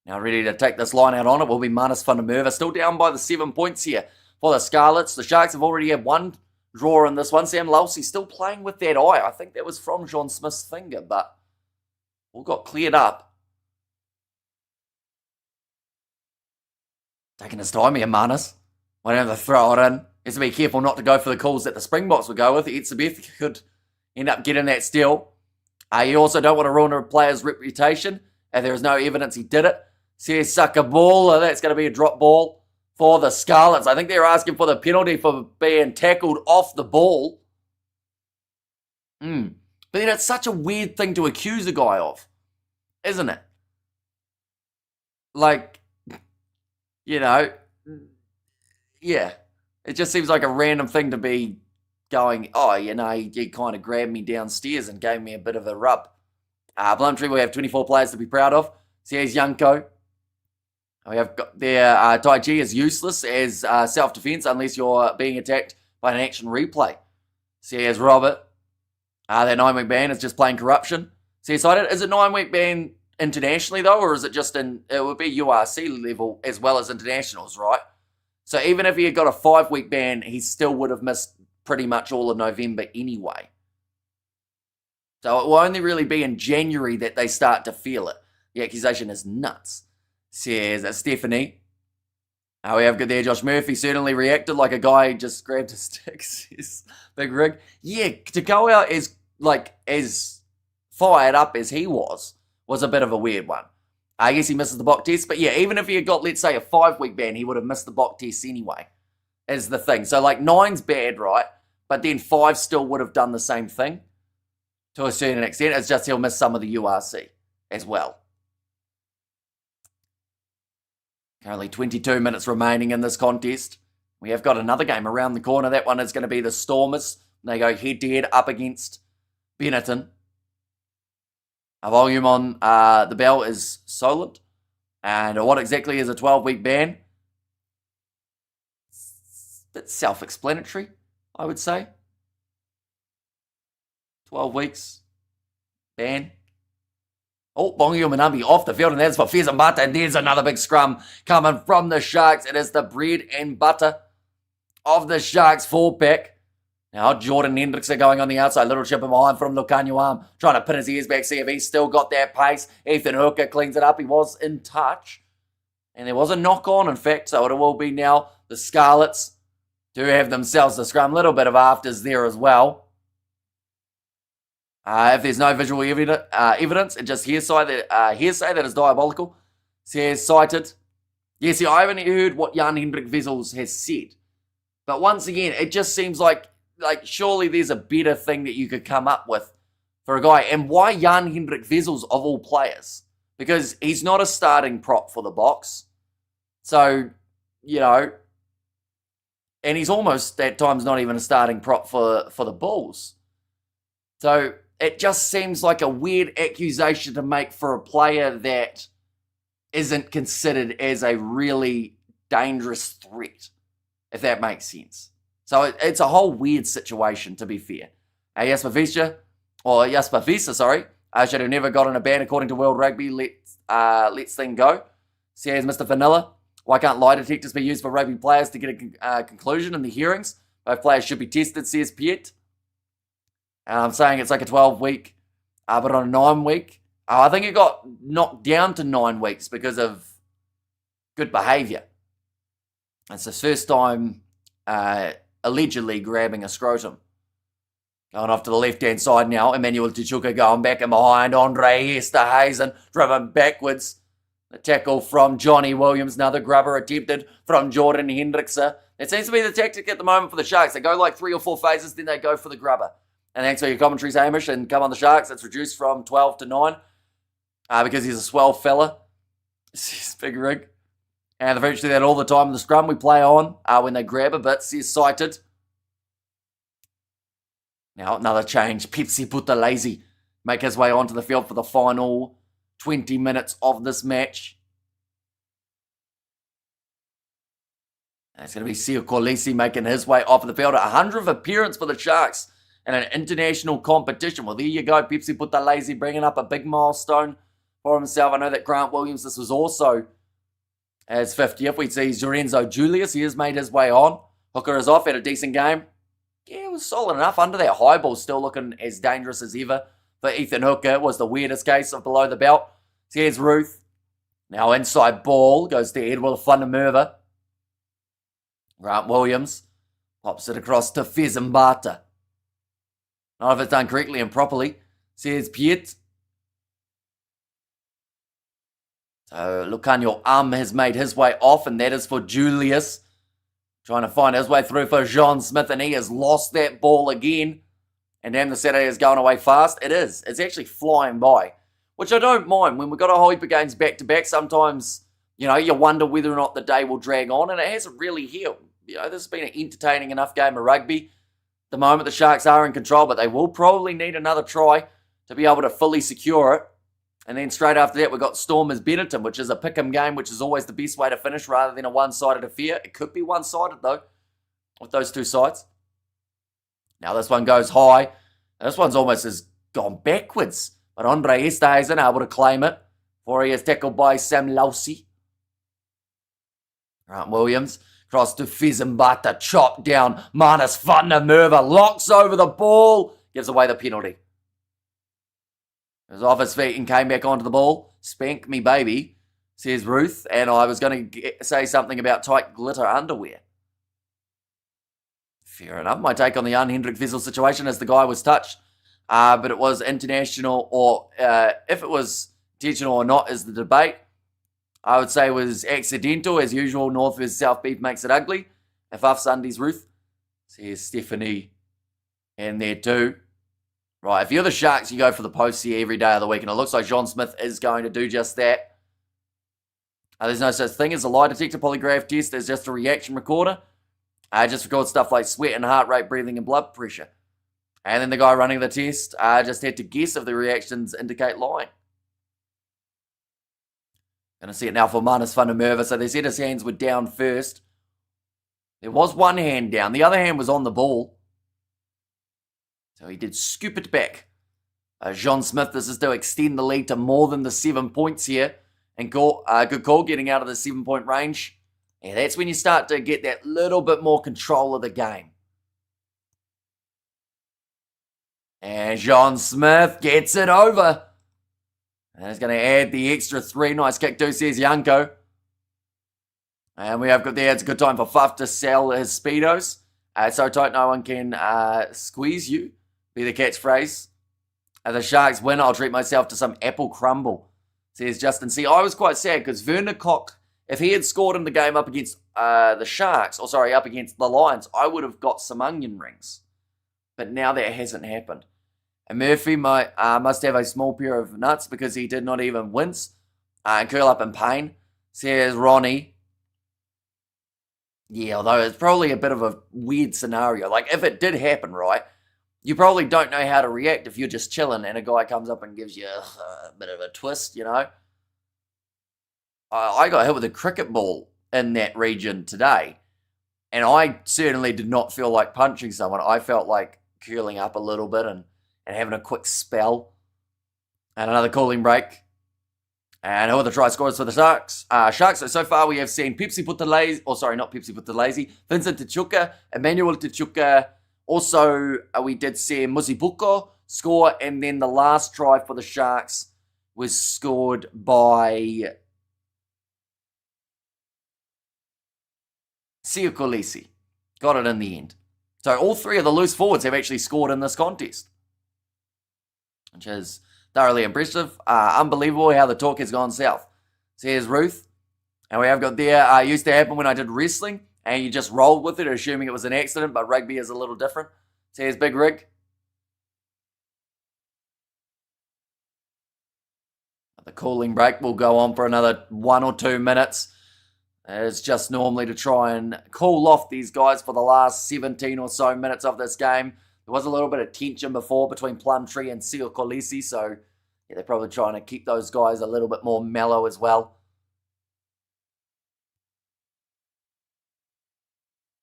[SPEAKER 1] Now ready to take this line out on it will be Manus van der Merwe. Still down by the 7 points here for the Scarlets. The Sharks have already had one draw in this one. Sam Lousy still playing with that eye. I think that was from John Smith's finger, but all got cleared up. Taking his time here, Manus. Won't have to throw it in. Has to be careful not to go for the calls that the Springboks would go with. Etzebeth could end up getting that steal. You also don't want to ruin a player's reputation, and there is no evidence he did it. Says sucker ball. That's going to be a drop ball for the Scarlets. I think they're asking for the penalty for being tackled off the ball. But then it's such a weird thing to accuse a guy of, isn't it? Like, you know, yeah. It just seems like a random thing to be going, oh, you know, he kind of grabbed me downstairs and gave me a bit of a rub. Plumtree, we have 24 players to be proud of. Says Yanko. We have got there, Tai Chi is useless as self-defense unless you're being attacked by an action replay. Says Robert. That 9-week ban is just plain corruption. Says Cited, is it 9-week ban internationally though, or is it just it would be URC level as well as internationals, right? So even if he had got a 5-week ban, he still would have missed pretty much all of November anyway. So it will only really be in January that they start to feel it. The accusation is nuts. Says Stephanie. We have good there. Josh Murphy certainly reacted like a guy just grabbed his stick. Says Big Rig. Yeah, to go out as fired up as he was a bit of a weird one. I guess he misses the Bok test. But yeah, even if he had got, let's say, a 5-week ban, he would have missed the Bok test anyway, is the thing. So, like, 9's bad, right? But then 5 still would have done the same thing to a certain extent. It's just he'll miss some of the URC as well. Currently 22 minutes remaining in this contest. We have got another game around the corner. That one is going to be the Stormers. They go head-to-head up against Benetton. Our volume on the bell is silent. And what exactly is a 12-week ban? It's a bit self-explanatory, I would say. 12 weeks. Ban. Oh, Bongi Manambi off the field, and that's for Fez and Butter. And there's another big scrum coming from the Sharks. It is the bread and butter of the Sharks 4-pack. Now, Jordan Hendrickson going on the outside. Little chip behind from Lukanyuam. Trying to pin his ears back, see if he's still got that pace. Ethan Hooker cleans it up. He was in touch. And there was a knock on, in fact. So it will be now the Scarlets do have themselves the scrum. Little bit of afters there as well. If there's no visual evidence, it's just hearsay that is diabolical. Says cited. Yes, I haven't heard what Jan Hendrik Wessels has said. But once again, it just seems like surely there's a better thing that you could come up with for a guy. And why Jan Hendrik Wessels of all players? Because he's not a starting prop for the Boks. So, you know, and he's almost at times not even a starting prop for the Bulls. So it just seems like a weird accusation to make for a player that isn't considered as a really dangerous threat, if that makes sense. So it's a whole weird situation, to be fair. Jasper Visa, should have never gotten a ban according to World Rugby. Let's thing go. Says Mr. Vanilla. Why can't lie detectors be used for rugby players to get a conclusion in the hearings? Both players should be tested, says Piet. And I'm saying it's like a 12-week, but on a 9-week. I think it got knocked down to 9 weeks because of good behaviour. It's his first time allegedly grabbing a scrotum. Going off to the left-hand side now. Emmanuel Tshituka going back and behind. Andre Esterhazen driven backwards. The tackle from Johnny Williams. Another grubber attempted from Jordan Hendrickson. It seems to be the tactic at the moment for the Sharks. They go like 3 or 4 phases, then they go for the grubber. And thanks for your commentaries, Hamish, and come on the Sharks. It's reduced from 12 to 9 because he's a swell fella. Says Big Rig. And they've actually that all the time in the scrum we play on when they grab a bit. Says cited. Now another change. Pepsi Putalese make his way onto the field for the final 20 minutes of this match. And it's going to be Sio Kolisi making his way off the field. 100th appearance for the Sharks in an international competition. Well, there you go. Pepsi Putalese bringing up a big milestone for himself. I know that Grant Williams, this was also as 50th. We see Lorenzo Julius. He has made his way on. Hooker is off, had a decent game. Yeah, it was solid enough. Under that high ball, still looking as dangerous as ever. For Ethan Hooker was the weirdest case of below the belt. So here's Ruth. Now inside ball goes to Edward Fundermerva. Grant Williams Pops it across to Fezambata. Not if it's done correctly and properly, says Piet. So Lucanio has made his way off, and that is for Julius. Trying to find his way through for John Smith, and he has lost that ball again. And damn, the Saturday is going away fast. It is. It's actually flying by, which I don't mind. When we've got a whole heap of games back-to-back, sometimes, you wonder whether or not the day will drag on, and it hasn't really here. This has been an entertaining enough game of rugby. At the moment, the Sharks are in control, but they will probably need another try to be able to fully secure it. And then straight after that, we've got Stormers Benetton, which is a pick-em game, which is always the best way to finish rather than a one-sided affair. It could be one-sided, though, with those two sides. Now this one goes high. This one's almost has gone backwards. But Andre Esterhuizen able to claim it before he is tackled by Sam Lausi. Grant Williams cross to Fezambata, chopped down. Manus van der Merwe locks over the ball, gives away the penalty. He was off his feet and came back onto the ball. Spank me, baby, says Ruth. And I was going to say something about tight glitter underwear. Fair enough. My take on the Hendrik Vessel situation is the guy was touched. But it was international, or if it was intentional or not is the debate. I would say it was accidental. As usual, North versus South beef makes it ugly. If off Sundays, Ruth. Says Stephanie in there too. Right, if you're the Sharks, you go for the posts here every day of the week. And it looks like John Smith is going to do just that. There's no such thing as a lie detector polygraph test. There's just a reaction recorder. Just record stuff like sweat and heart rate, breathing and blood pressure. And then the guy running the test just had to guess if the reactions indicate lying. Going to see it now for Manus van der Merwe. So they said his hands were down first. There was one hand down. The other hand was on the ball. So he did scoop it back. John Smith, this is to extend the lead to more than the 7 points here. And good call getting out of the 7-point range. And that's when you start to get that little bit more control of the game. And John Smith gets it over. And he's going to add the extra 3. Nice kick too, says Yanko. And we have got there. It's a good time for Fuff to sell his Speedos. So tight no one can squeeze you. Be the catchphrase. The Sharks win. I'll treat myself to some apple crumble, says Justin C. I was quite sad because Werner Koch, if he had scored in the game up against the Sharks, up against the Lions, I would have got some onion rings. But now that hasn't happened. And Murphy must have a small pair of nuts because he did not even wince and curl up in pain, says Ronnie. Yeah, although it's probably a bit of a weird scenario. Like, if it did happen, right, you probably don't know how to react if you're just chilling and a guy comes up and gives you a bit of a twist, I got hit with a cricket ball in that region today, and I certainly did not feel like punching someone. I felt like curling up a little bit and having a quick spell. And another cooling break. And who are the try scorers for the Sharks? So far we have seen Vincent Tshituka, Emmanuel Tshituka. Also, we did see Musibuko score, and then the last try for the Sharks was scored by Siukolisi. Got it in the end. So all 3 of the loose forwards have actually scored in this contest, which is thoroughly impressive. Unbelievable how the talk has gone south, says Ruth. And we have got there, used to happen when I did wrestling, and you just rolled with it, assuming it was an accident, but rugby is a little different, says Big Rig. The cooling break will go on for another 1 or 2 minutes. It's just normally to try and cool off these guys for the last 17 or so minutes of this game. There was a little bit of tension before between Plumtree and Sio Kolisi, so yeah, they're probably trying to keep those guys a little bit more mellow as well.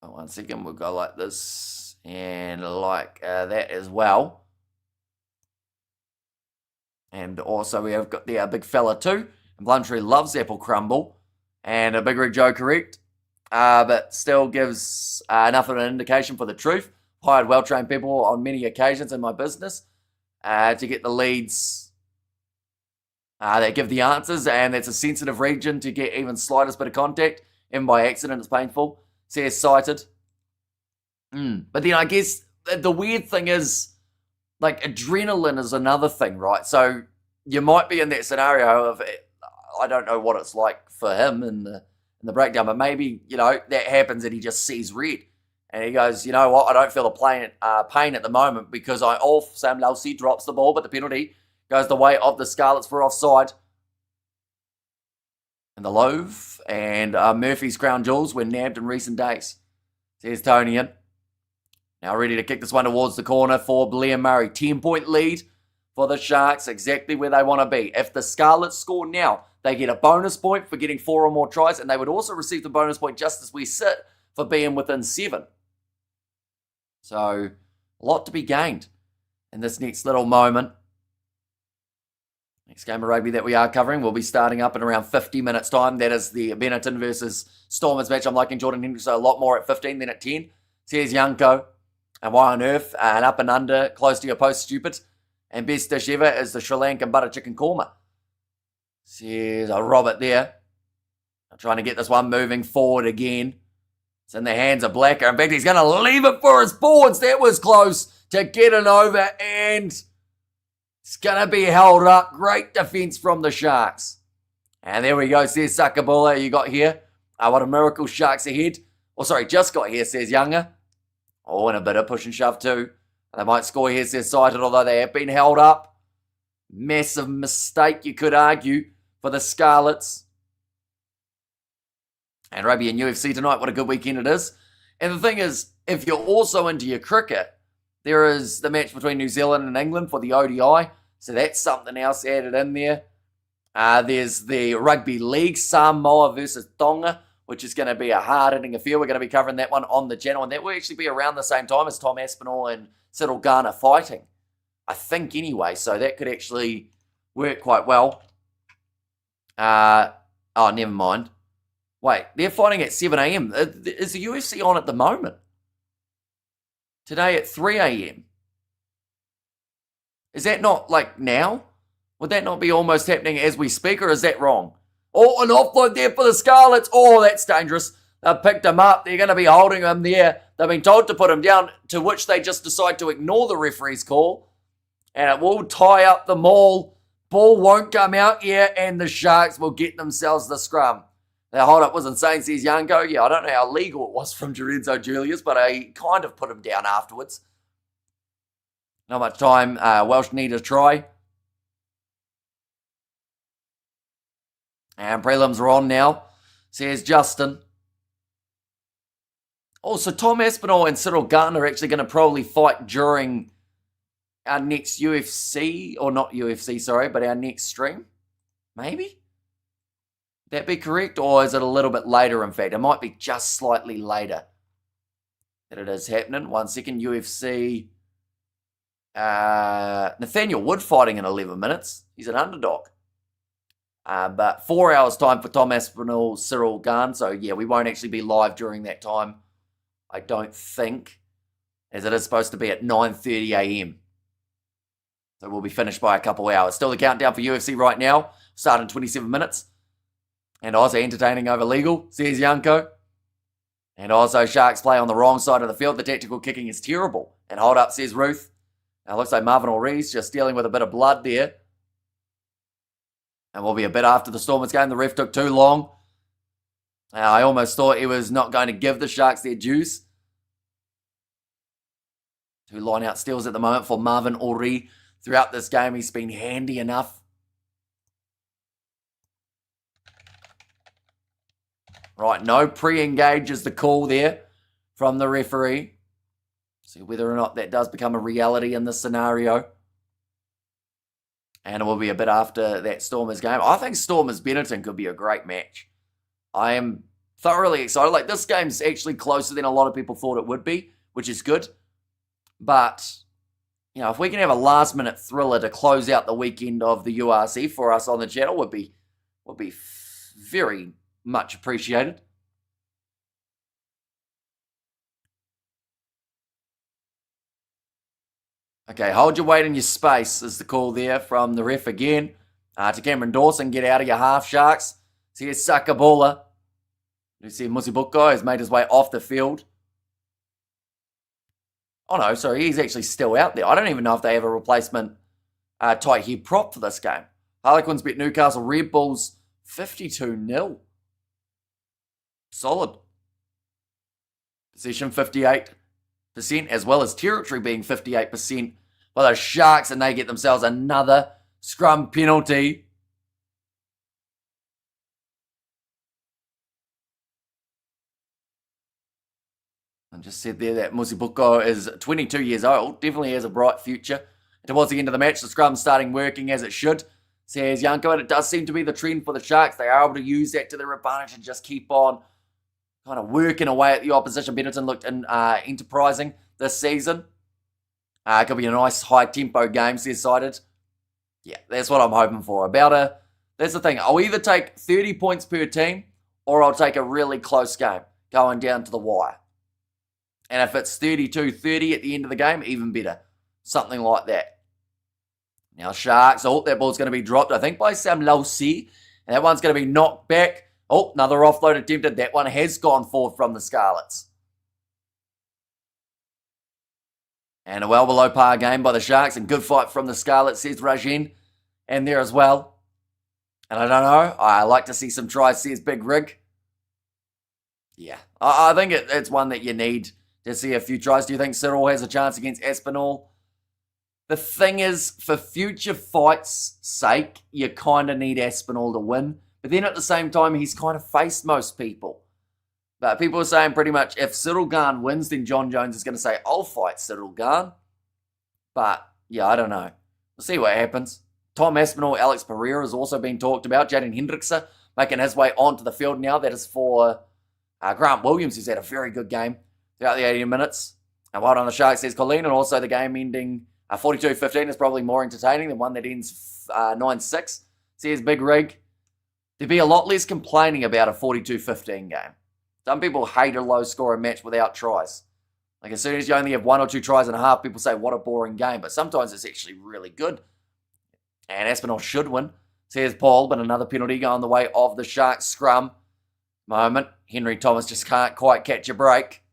[SPEAKER 1] One second, we'll go like this and like that as well. And also we have got the big fella too. And Plumtree loves apple crumble. And a Big Rig Joe correct. But still gives enough of an indication for the truth. Hired well-trained people on many occasions in my business to get the leads that give the answers. And it's a sensitive region to get even slightest bit of contact. Even by accident, it's painful. Says cited. But then I guess the weird thing is, like, adrenaline is another thing, right? So you might be in that scenario of, I don't know what it's like for him in the breakdown, but maybe, that happens and he just sees red. And he goes, you know what, I don't feel the pain at the moment because Sam Lelsey drops the ball, but the penalty goes the way of the Scarlets for offside. And the Loaf and Murphy's crown jewels were nabbed in recent days. Says Tonian. Now ready to kick this one towards the corner for Blair Murray. 10-point lead for the Sharks, exactly where they want to be. If the Scarlets score now, they get a bonus point for getting 4 or more tries, and they would also receive the bonus point just as we sit for being within 7. So, a lot to be gained in this next little moment. Next game of rugby that we are covering will be starting up in around 50 minutes' time. That is the Benetton versus Stormers match. I'm liking Jordan Hendricks a lot more at 15 than at 10. Says Yanko. And why on earth? An up and under, close to your post, stupid. And best dish ever is the Sri Lankan butter chicken korma. Says Robert there. I'm trying to get this one moving forward again. It's in the hands of Blacker. In fact, he's going to leave it for his forwards. That was close to getting over, and it's going to be held up. Great defence from the Sharks. And there we go, says Sakabula. You got here. What a miracle, Sharks ahead. Oh, sorry, just got here, says Younger. Oh, and a bit of push and shove too. They might score here, says Sighted, although they have been held up. Massive mistake, you could argue, for the Scarlets. And rugby and UFC tonight, what a good weekend it is. And the thing is, if you're also into your cricket, there is the match between New Zealand and England for the ODI. So that's something else added in there. There's the Rugby League, Samoa versus Tonga, which is going to be a hard-hitting affair. We're going to be covering that one on the channel, and that will actually be around the same time as Tom Aspinall and Cyril Garner fighting, I think, anyway. So that could actually work quite well. Never mind. Wait, they're fighting at 7 a.m. Is the UFC on at the moment? Today at 3 a.m. Is that not, like, now? Would that not be almost happening as we speak, or is that wrong? Oh, an offload there for the Scarlets. Oh, that's dangerous. They've picked him up. They're going to be holding him there. They've been told to put him down, to which they just decide to ignore the referee's call. And it will tie up the maul. Ball won't come out here, and the Sharks will get themselves the scrum. That hold-up was insane, says Yanko. Yeah, I don't know how legal it was from Lorenzo Julius, but I kind of put him down afterwards. Not much time. Welsh need a try. And prelims are on now, says Justin. Also, Tom Aspinall and Cyril Garner are actually going to probably fight during our next UFC, or not UFC, sorry, but our next stream. Maybe? That be correct, or is it a little bit later? In fact, it might be just slightly later that it is happening. 1 second, UFC. Nathaniel Wood fighting in 11 minutes. He's an underdog. But 4 hours time for Tom Aspinall, Cyril Garn. So yeah, we won't actually be live during that time, I don't think, as it is supposed to be at 9:30 a.m. So we'll be finished by a couple hours. Still the countdown for UFC right now. Start in 27 minutes. And also entertaining over legal, says Yanko. And also Sharks play on the wrong side of the field. The tactical kicking is terrible. And hold up, says Ruth. Now looks like Marvin O'Reilly's just dealing with a bit of blood there. And we'll be a bit after the Stormers game. The ref took too long. I almost thought he was not going to give the Sharks their juice. 2 line-out steals at the moment for Marvin O'Reilly. Throughout this game, he's been handy enough. Right, no pre-engage is the call there from the referee. See whether or not that does become a reality in this scenario. And it will be a bit after that Stormers game. I think Stormers Benetton could be a great match. I am thoroughly excited. Like, this game's actually closer than a lot of people thought it would be, which is good. But, you know, if we can have a last-minute thriller to close out the weekend of the URC for us on the channel, would be very much appreciated. Okay, hold your weight in your space is the call there from the ref again. To Cameron Dawson, get out of your half, Sharks. So here's Sakabula. You see Musibuko has made his way off the field. Oh no, sorry, he's actually still out there. I don't even know if they have a replacement tight head prop for this game. Harlequins beat Newcastle Red Bulls 52-0. Solid. Possession 58%, as well as territory being 58% by the Sharks, and they get themselves another scrum penalty. I just said there that Musibuko is 22 years old, definitely has a bright future. Towards the end of the match, the scrum starting working as it should, says Yanko, and it does seem to be the trend for the Sharks. They are able to use that to their advantage and just keep on kind of working away at the opposition. Benetton looked enterprising this season. It could be a nice high-tempo game, says Sided. Yeah, that's what I'm hoping for. That's the thing. I'll either take 30 points per team or I'll take a really close game going down to the wire. And if it's 32-30 at the end of the game, even better. Something like that. Now, Sharks. Oh, that ball's going to be dropped, I think, by Sam Lausi. And that one's going to be knocked back. Oh, another offload attempted. That one has gone forward from the Scarlets. And a well below par game by the Sharks. And good fight from the Scarlets, says Rajen. And there as well. And I don't know. I like to see some tries, says Big Rig. Yeah, I think it's one that you need to see a few tries. Do you think Cyril has a chance against Aspinall? The thing is, for future fights' sake, you kind of need Aspinall to win. But then at the same time, he's kind of faced most people. But people are saying pretty much if Cyril Garn wins, then John Jones is going to say, I'll fight Cyril Garn. But, yeah, I don't know. We'll see what happens. Tom Aspinall, Alex Pereira has also been talked about. Jaden Hendrickse making his way onto the field now. That is for Grant Williams, who's had a very good game throughout the 80 minutes. And well done the Sharks, says Colleen. And also the game ending 42-15 is probably more entertaining than one that ends 9-6, says Big Rig. There'd be a lot less complaining about a 42-15 game. Some people hate a low-scoring match without tries. Like, as soon as you only have 1 or 2 tries and a half, people say, what a boring game. But sometimes it's actually really good. And Aspinall should win, says Paul, but another penalty going the way of the Sharks scrum. Moment. Henry Thomas just can't quite catch a break.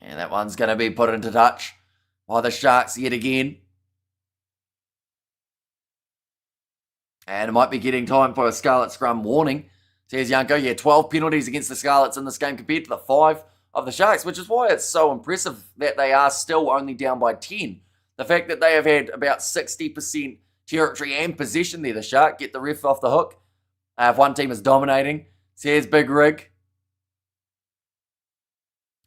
[SPEAKER 1] And that one's going to be put into touch by the Sharks yet again. And it might be getting time for a Scarlet scrum warning. Says Yanko, yeah, 12 penalties against the Scarlets in this game compared to the 5 of the Sharks, which is why it's so impressive that they are still only down by 10. The fact that they have had about 60% territory and possession there, the Shark, get the ref off the hook. If one team is dominating, says Big Rig.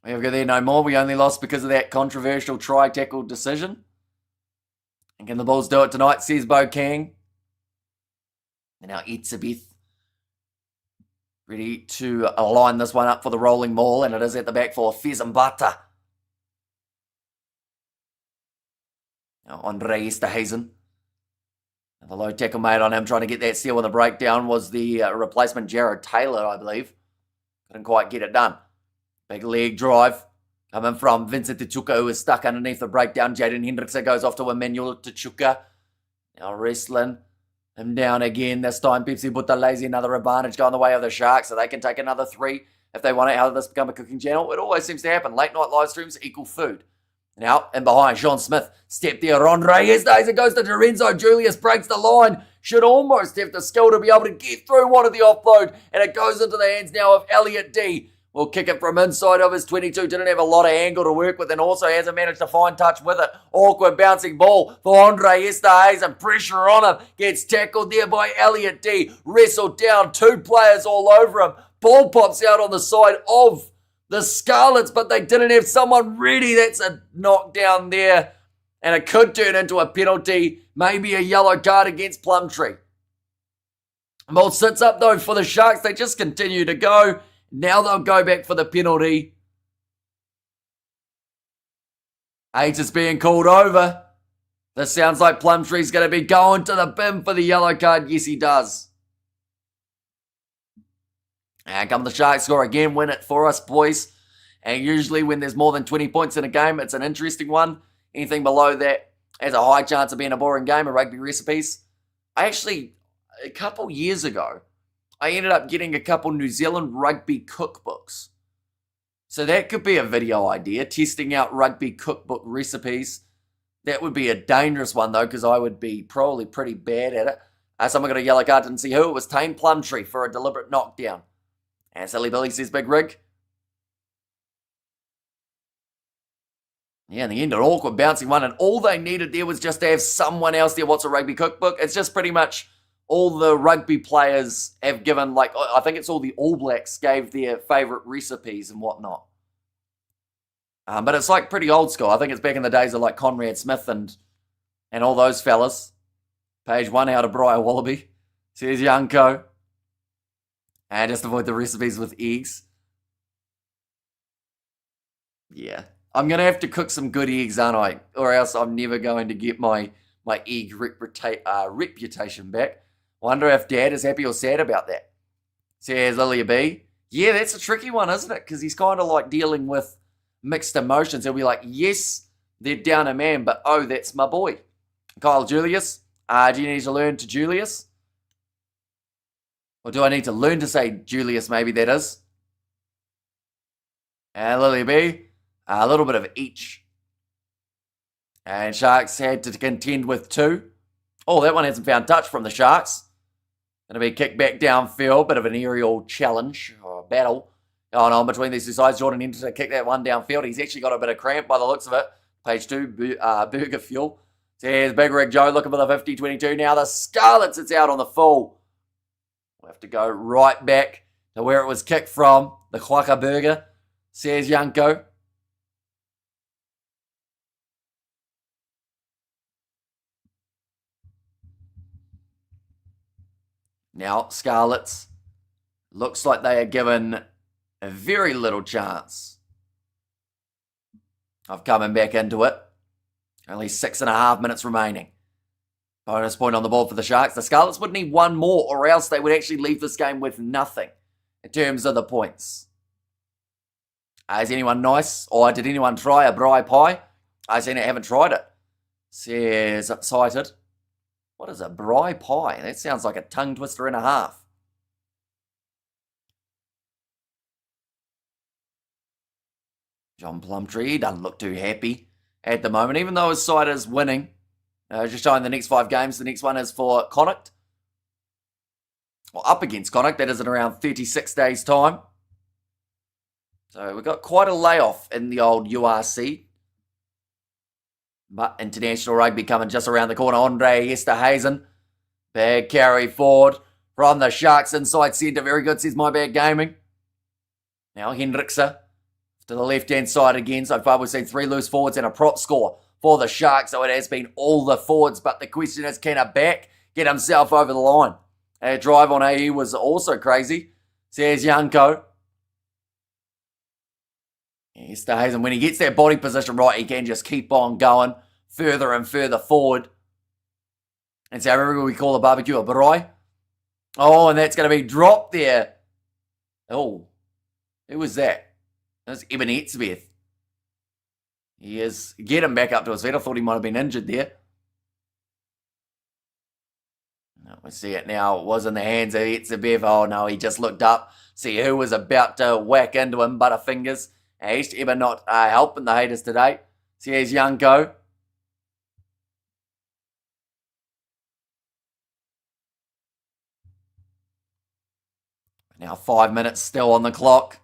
[SPEAKER 1] We have got there no more. We only lost because of that controversial try-tackle decision. And can the Bulls do it tonight, says Bo Kang. And now Etzebeth ready to align this one up for the rolling maul, and it is at the back for Fezambata. Now Andre Esterhazen. And the low tackle made on him, trying to get that steal with a breakdown, was the replacement Jared Taylor, I believe. Couldn't quite get it done. Big leg drive coming from Vincent Tshituka, who is stuck underneath the breakdown. Jaden Hendrickse goes off to Emmanuel Tshituka. Now wrestling him down again. This time Pepsi Butalezy, another advantage going the way of the Sharks, so they can take another 3 if they want it. How did this become a cooking channel? It always seems to happen. Late night live streams equal food. Now, in behind, Sean Smith. Step there, Ron Reyes. It goes to Lorenzo. Julius breaks the line. Should almost have the skill to be able to get through one of the offload. And it goes into the hands now of Elliot D. Will kick it from inside of his 22. Didn't have a lot of angle to work with, and also hasn't managed to find touch with it. Awkward bouncing ball for Andre Esterhazen. Pressure on him. Gets tackled there by Elliot D. Wrestled down. 2 players all over him. Ball pops out on the side of the Scarlets, but they didn't have someone ready. That's a knockdown there. And it could turn into a penalty. Maybe a yellow card against Plumtree. Ball sits up though for the Sharks. They just continue to go. Now they'll go back for the penalty. 8 is being called over. This sounds like Plumtree's going to be going to the bin for the yellow card. Yes, he does. And come the Sharks score again. Win it for us, boys. And usually when there's more than 20 points in a game, it's an interesting one. Anything below that has a high chance of being a boring game of rugby recipes. A couple years ago, I ended up getting a couple New Zealand rugby cookbooks. So that could be a video idea, testing out rugby cookbook recipes. That would be a dangerous one, though, because I would be probably pretty bad at it. Someone got a yellow card, didn't see who. It was Tane Plumtree for a deliberate knockdown. And Silly Billy says Big Rig. Yeah, in the end, an awkward bouncing one, and all they needed there was just to have someone else there. What's a rugby cookbook? It's just pretty much all the rugby players have given, like, I think it's all the All Blacks gave their favourite recipes and whatnot. But it's like pretty old school. I think it's back in the days of like Conrad Smith and all those fellas. Page 1 out of Briar Wallaby. Says Yanko. And just avoid the recipes with eggs. Yeah. I'm going to have to cook some good eggs, aren't I? Or else I'm never going to get my egg reputation back. Wonder if Dad is happy or sad about that. Says Lilia B. Yeah, that's a tricky one, isn't it? Because he's kind of like dealing with mixed emotions. He'll be like, yes, they're down a man, but oh, that's my boy. Kyle Julius. Do you need to learn to Julius? Or do I need to learn to say Julius, maybe that is? And Lily B. A little bit of each. And Sharks had to contend with 2. Oh, that one hasn't found touch from the Sharks. Going to be kicked back downfield. Bit of an aerial challenge or battle going on between these two sides. Jordan entered to kick that one downfield. He's actually got a bit of cramp by the looks of it. Page 2, Burger Fuel. There's Big Rig Joe looking for the 50-22. Now the Scarlets, it's out on the full. We'll have to go right back to where it was kicked from. The Quaka Burger, says Yanko. Now, Scarlets, looks like they are given a very little chance of coming back into it. Only 6.5 minutes remaining. Bonus point on the board for the Sharks. The Scarlets would need one more, or else they would actually leave this game with nothing in terms of the points. Is anyone nice? Or did anyone try a bri pie? I haven't tried it. Says Excited. What is a bri pie? That sounds like a tongue twister and a half. John Plumtree doesn't look too happy at the moment, even though his side is winning. Just showing the next 5 games. The next one is for Connacht. Well, up against Connacht. That is in around 36 days' time. So we've got quite a layoff in the old URC. But international rugby coming just around the corner. Andre Esterhazen. Big carry forward from the Sharks inside centre. Very good, says My Bad Gaming. Now Hendrickse to the left-hand side again. So far we've seen 3 loose forwards and a prop score for the Sharks. So it has been all the forwards. But the question is, can a back get himself over the line? A drive on AE was also crazy, says Yanko. Esterhazen, when he gets that body position right, he can just keep on going further and further forward. And so I remember we call the barbecue a braai. Oh, and that's going to be dropped there. Oh, who was that? That was Eben Etzebeth. He is. Get him back up to his feet. I thought he might have been injured there. No, we see it now. It was in the hands of Etzebeth. Oh, no, he just looked up. See who was about to whack into him. Butterfingers. Eben not helping the haters today. See, here's Yanko. Now 5 minutes still on the clock.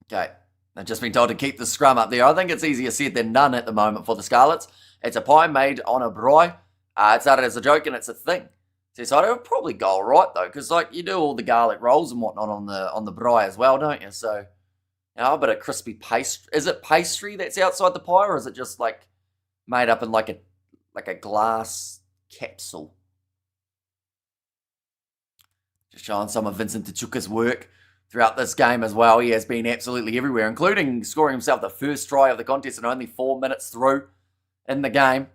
[SPEAKER 1] Okay, I've just been told to keep the scrum up there. I think it's easier said than done at the moment for the Scarlets. It's a pie made on a braai. It started as a joke and it's a thing. So it would probably go all right though, because like you do all the garlic rolls and whatnot on the braai as well, don't you? So, you know, a bit of crispy pastry. Is it pastry that's outside the pie, or is it just like made up in like a glass capsule? Just showing some of Vincent Tshituka's work throughout this game as well. He has been absolutely everywhere, including scoring himself the first try of the contest and only 4 minutes through in the game.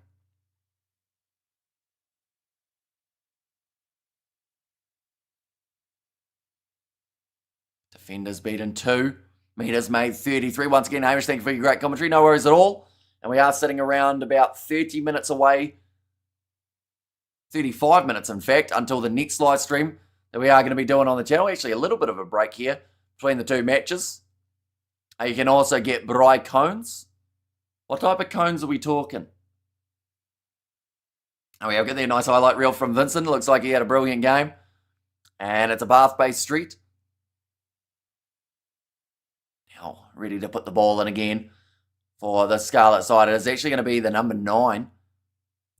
[SPEAKER 1] Defenders beaten 2. Meters made 33. Once again, Hamish, thank you for your great commentary. No worries at all. And we are sitting around about 30 minutes away. 35 minutes, in fact, until the next live stream. that we are going to be doing on the channel. Actually, a little bit of a break here between the two matches. You can also get braai cones. What type of cones are we talking? Oh, yeah, I'll get there. Nice highlight reel from Vincent. Looks like he had a brilliant game. And it's a Bath-based street. Now, ready to put the ball in again for the Scarlet side. It is actually going to be the number 9,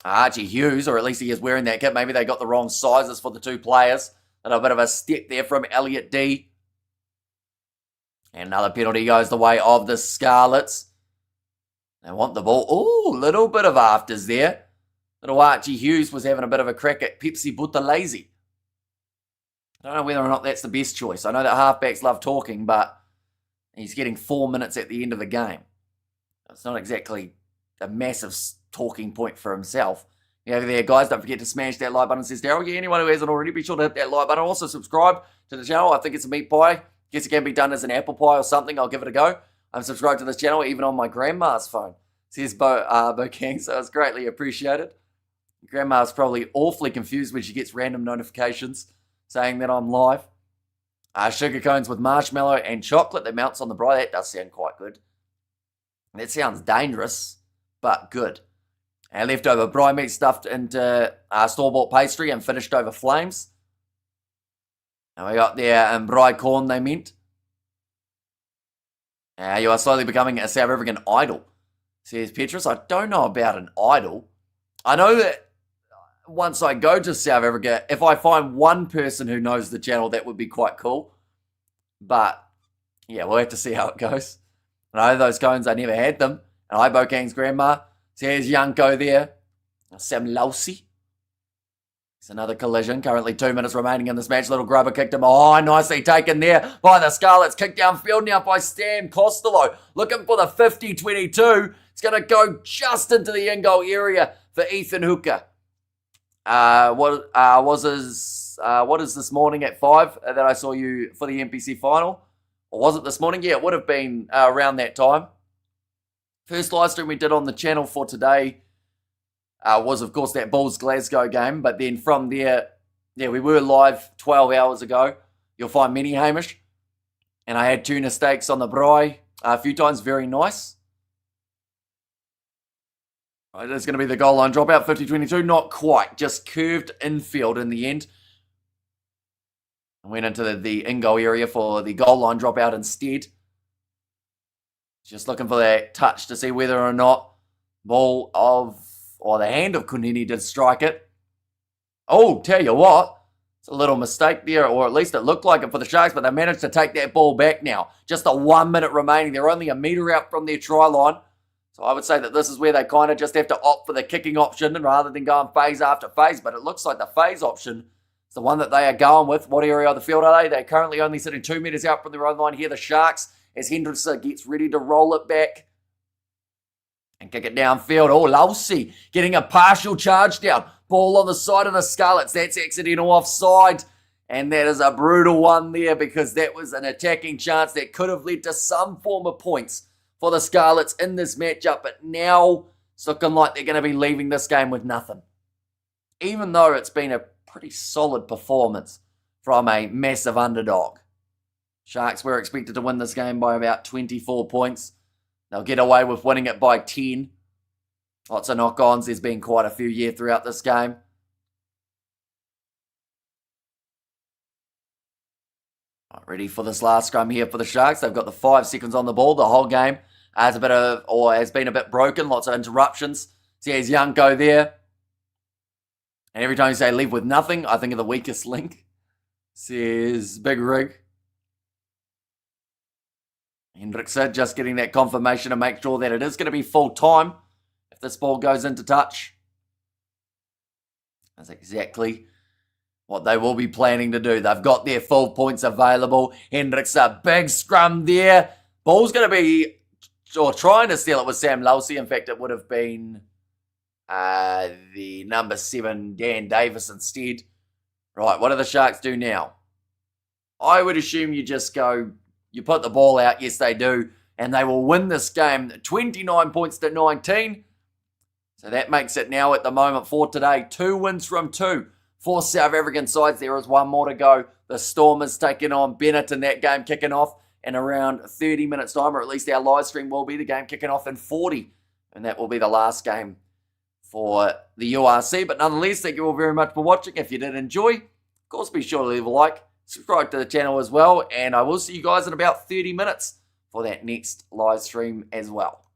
[SPEAKER 1] Archie Hughes, or at least he is wearing that kit. Maybe they got the wrong sizes for the two players. And a bit of a step there from Elliot D. And another penalty goes the way of the Scarlets. They want the ball. Ooh, little bit of afters there. Little Archie Hughes was having a bit of a crack at Pepsi Buthelezi. I don't know whether or not that's the best choice. I know that halfbacks love talking, but he's getting 4 minutes at the end of the game. It's not exactly a massive talking point for himself. Yeah, there, guys, don't forget to smash that like button, says Daryl. Yeah, anyone who hasn't already, be sure to hit that like button. Also, subscribe to the channel. I think it's a meat pie. Guess it can be done as an apple pie or something. I'll give it a go. I'm subscribed to this channel even on my grandma's phone, says Bo King, so it's greatly appreciated. Grandma's probably awfully confused when she gets random notifications saying that I'm live. Sugar cones with marshmallow and chocolate that melts on the braai. That does sound quite good. That sounds dangerous, but good. And leftover braai meat stuffed into store-bought pastry and finished over flames. And we got there braai corn, they meant. You are slowly becoming a South African idol, says Petrus. I don't know about an idol. I know that once I go to South Africa, if I find one person who knows the channel, that would be quite cool. But, yeah, we'll have to see how it goes. I know those cones, I never had them. And I, Bokang's grandma. There's Yanko there. Sam Lousy. It's another collision. Currently 2 minutes remaining in this match. Little grubber kicked him. Oh, nicely taken there by the Scarlets. Kicked downfield now by Stan Costello. Looking for the 50-22. It's going to go just into the in-goal area for Ethan Hooker. What is this morning at 5 that I saw you for the NPC final? Or was it this morning? Yeah, it would have been around that time. First live stream we did on the channel for today was, of course, that Bulls-Glasgow game. But then from there, yeah, we were live 12 hours ago. You'll find many, Hamish. And I had tuna steaks on the braai a few times. Very nice. Right, it's going to be the goal line dropout, 50-22. Not quite. Just curved infield in the end. Went into the in-goal area for the goal line dropout instead. Just looking for that touch to see whether or not ball of, or the hand of Kunini did strike it. Oh, tell you what, it's a little mistake there, or at least it looked like it for the Sharks, but they managed to take that ball back now. Just a 1 minute remaining. They're only a metre out from their try line. So I would say that this is where they kind of just have to opt for the kicking option rather than going phase after phase. But it looks like the phase option is the one that they are going with. What area of the field are they? They're currently only sitting 2 metres out from their own line here. The Sharks, as Hendrickson gets ready to roll it back and kick it downfield. Oh, Lousy getting a partial charge down. Ball on the side of the Scarlets. That's accidental offside. And that is a brutal one there because that was an attacking chance that could have led to some form of points for the Scarlets in this matchup. But now it's looking like they're going to be leaving this game with nothing. Even though it's been a pretty solid performance from a massive underdog. Sharks were expected to win this game by about 24 points. They'll get away with winning it by 10. Lots of knock-ons. There's been quite a few here throughout this game. Ready for this last scrum here for the Sharks. They've got the 5 seconds on the ball. The whole game has been a bit broken. Lots of interruptions. See, there's Yanko there. And every time you say leave with nothing, I think of the weakest link. Says Big Rig. Hendrickson just getting that confirmation to make sure that it is going to be full time if this ball goes into touch. That's exactly what they will be planning to do. They've got their full points available. Hendrickson, big scrum there. Ball's going to be, or trying to steal it with Sam Lousy. In fact, it would have been the number 7, Dan Davis, instead. Right, what do the Sharks do now? I would assume you just go, you put the ball out. Yes, they do. And they will win this game 29 points to 19. So that makes it now at the moment for today 2 wins from 2 for South African sides. There is one more to go. The Stormers taking on Bennett in that game kicking off in around 30 minutes time, or at least our live stream will be. The game kicking off in 40, and that will be the last game for the URC. But nonetheless, thank you all very much for watching. If you did enjoy, of course, be sure to leave a like, subscribe to the channel as well, and I will see you guys in about 30 minutes for that next live stream as well.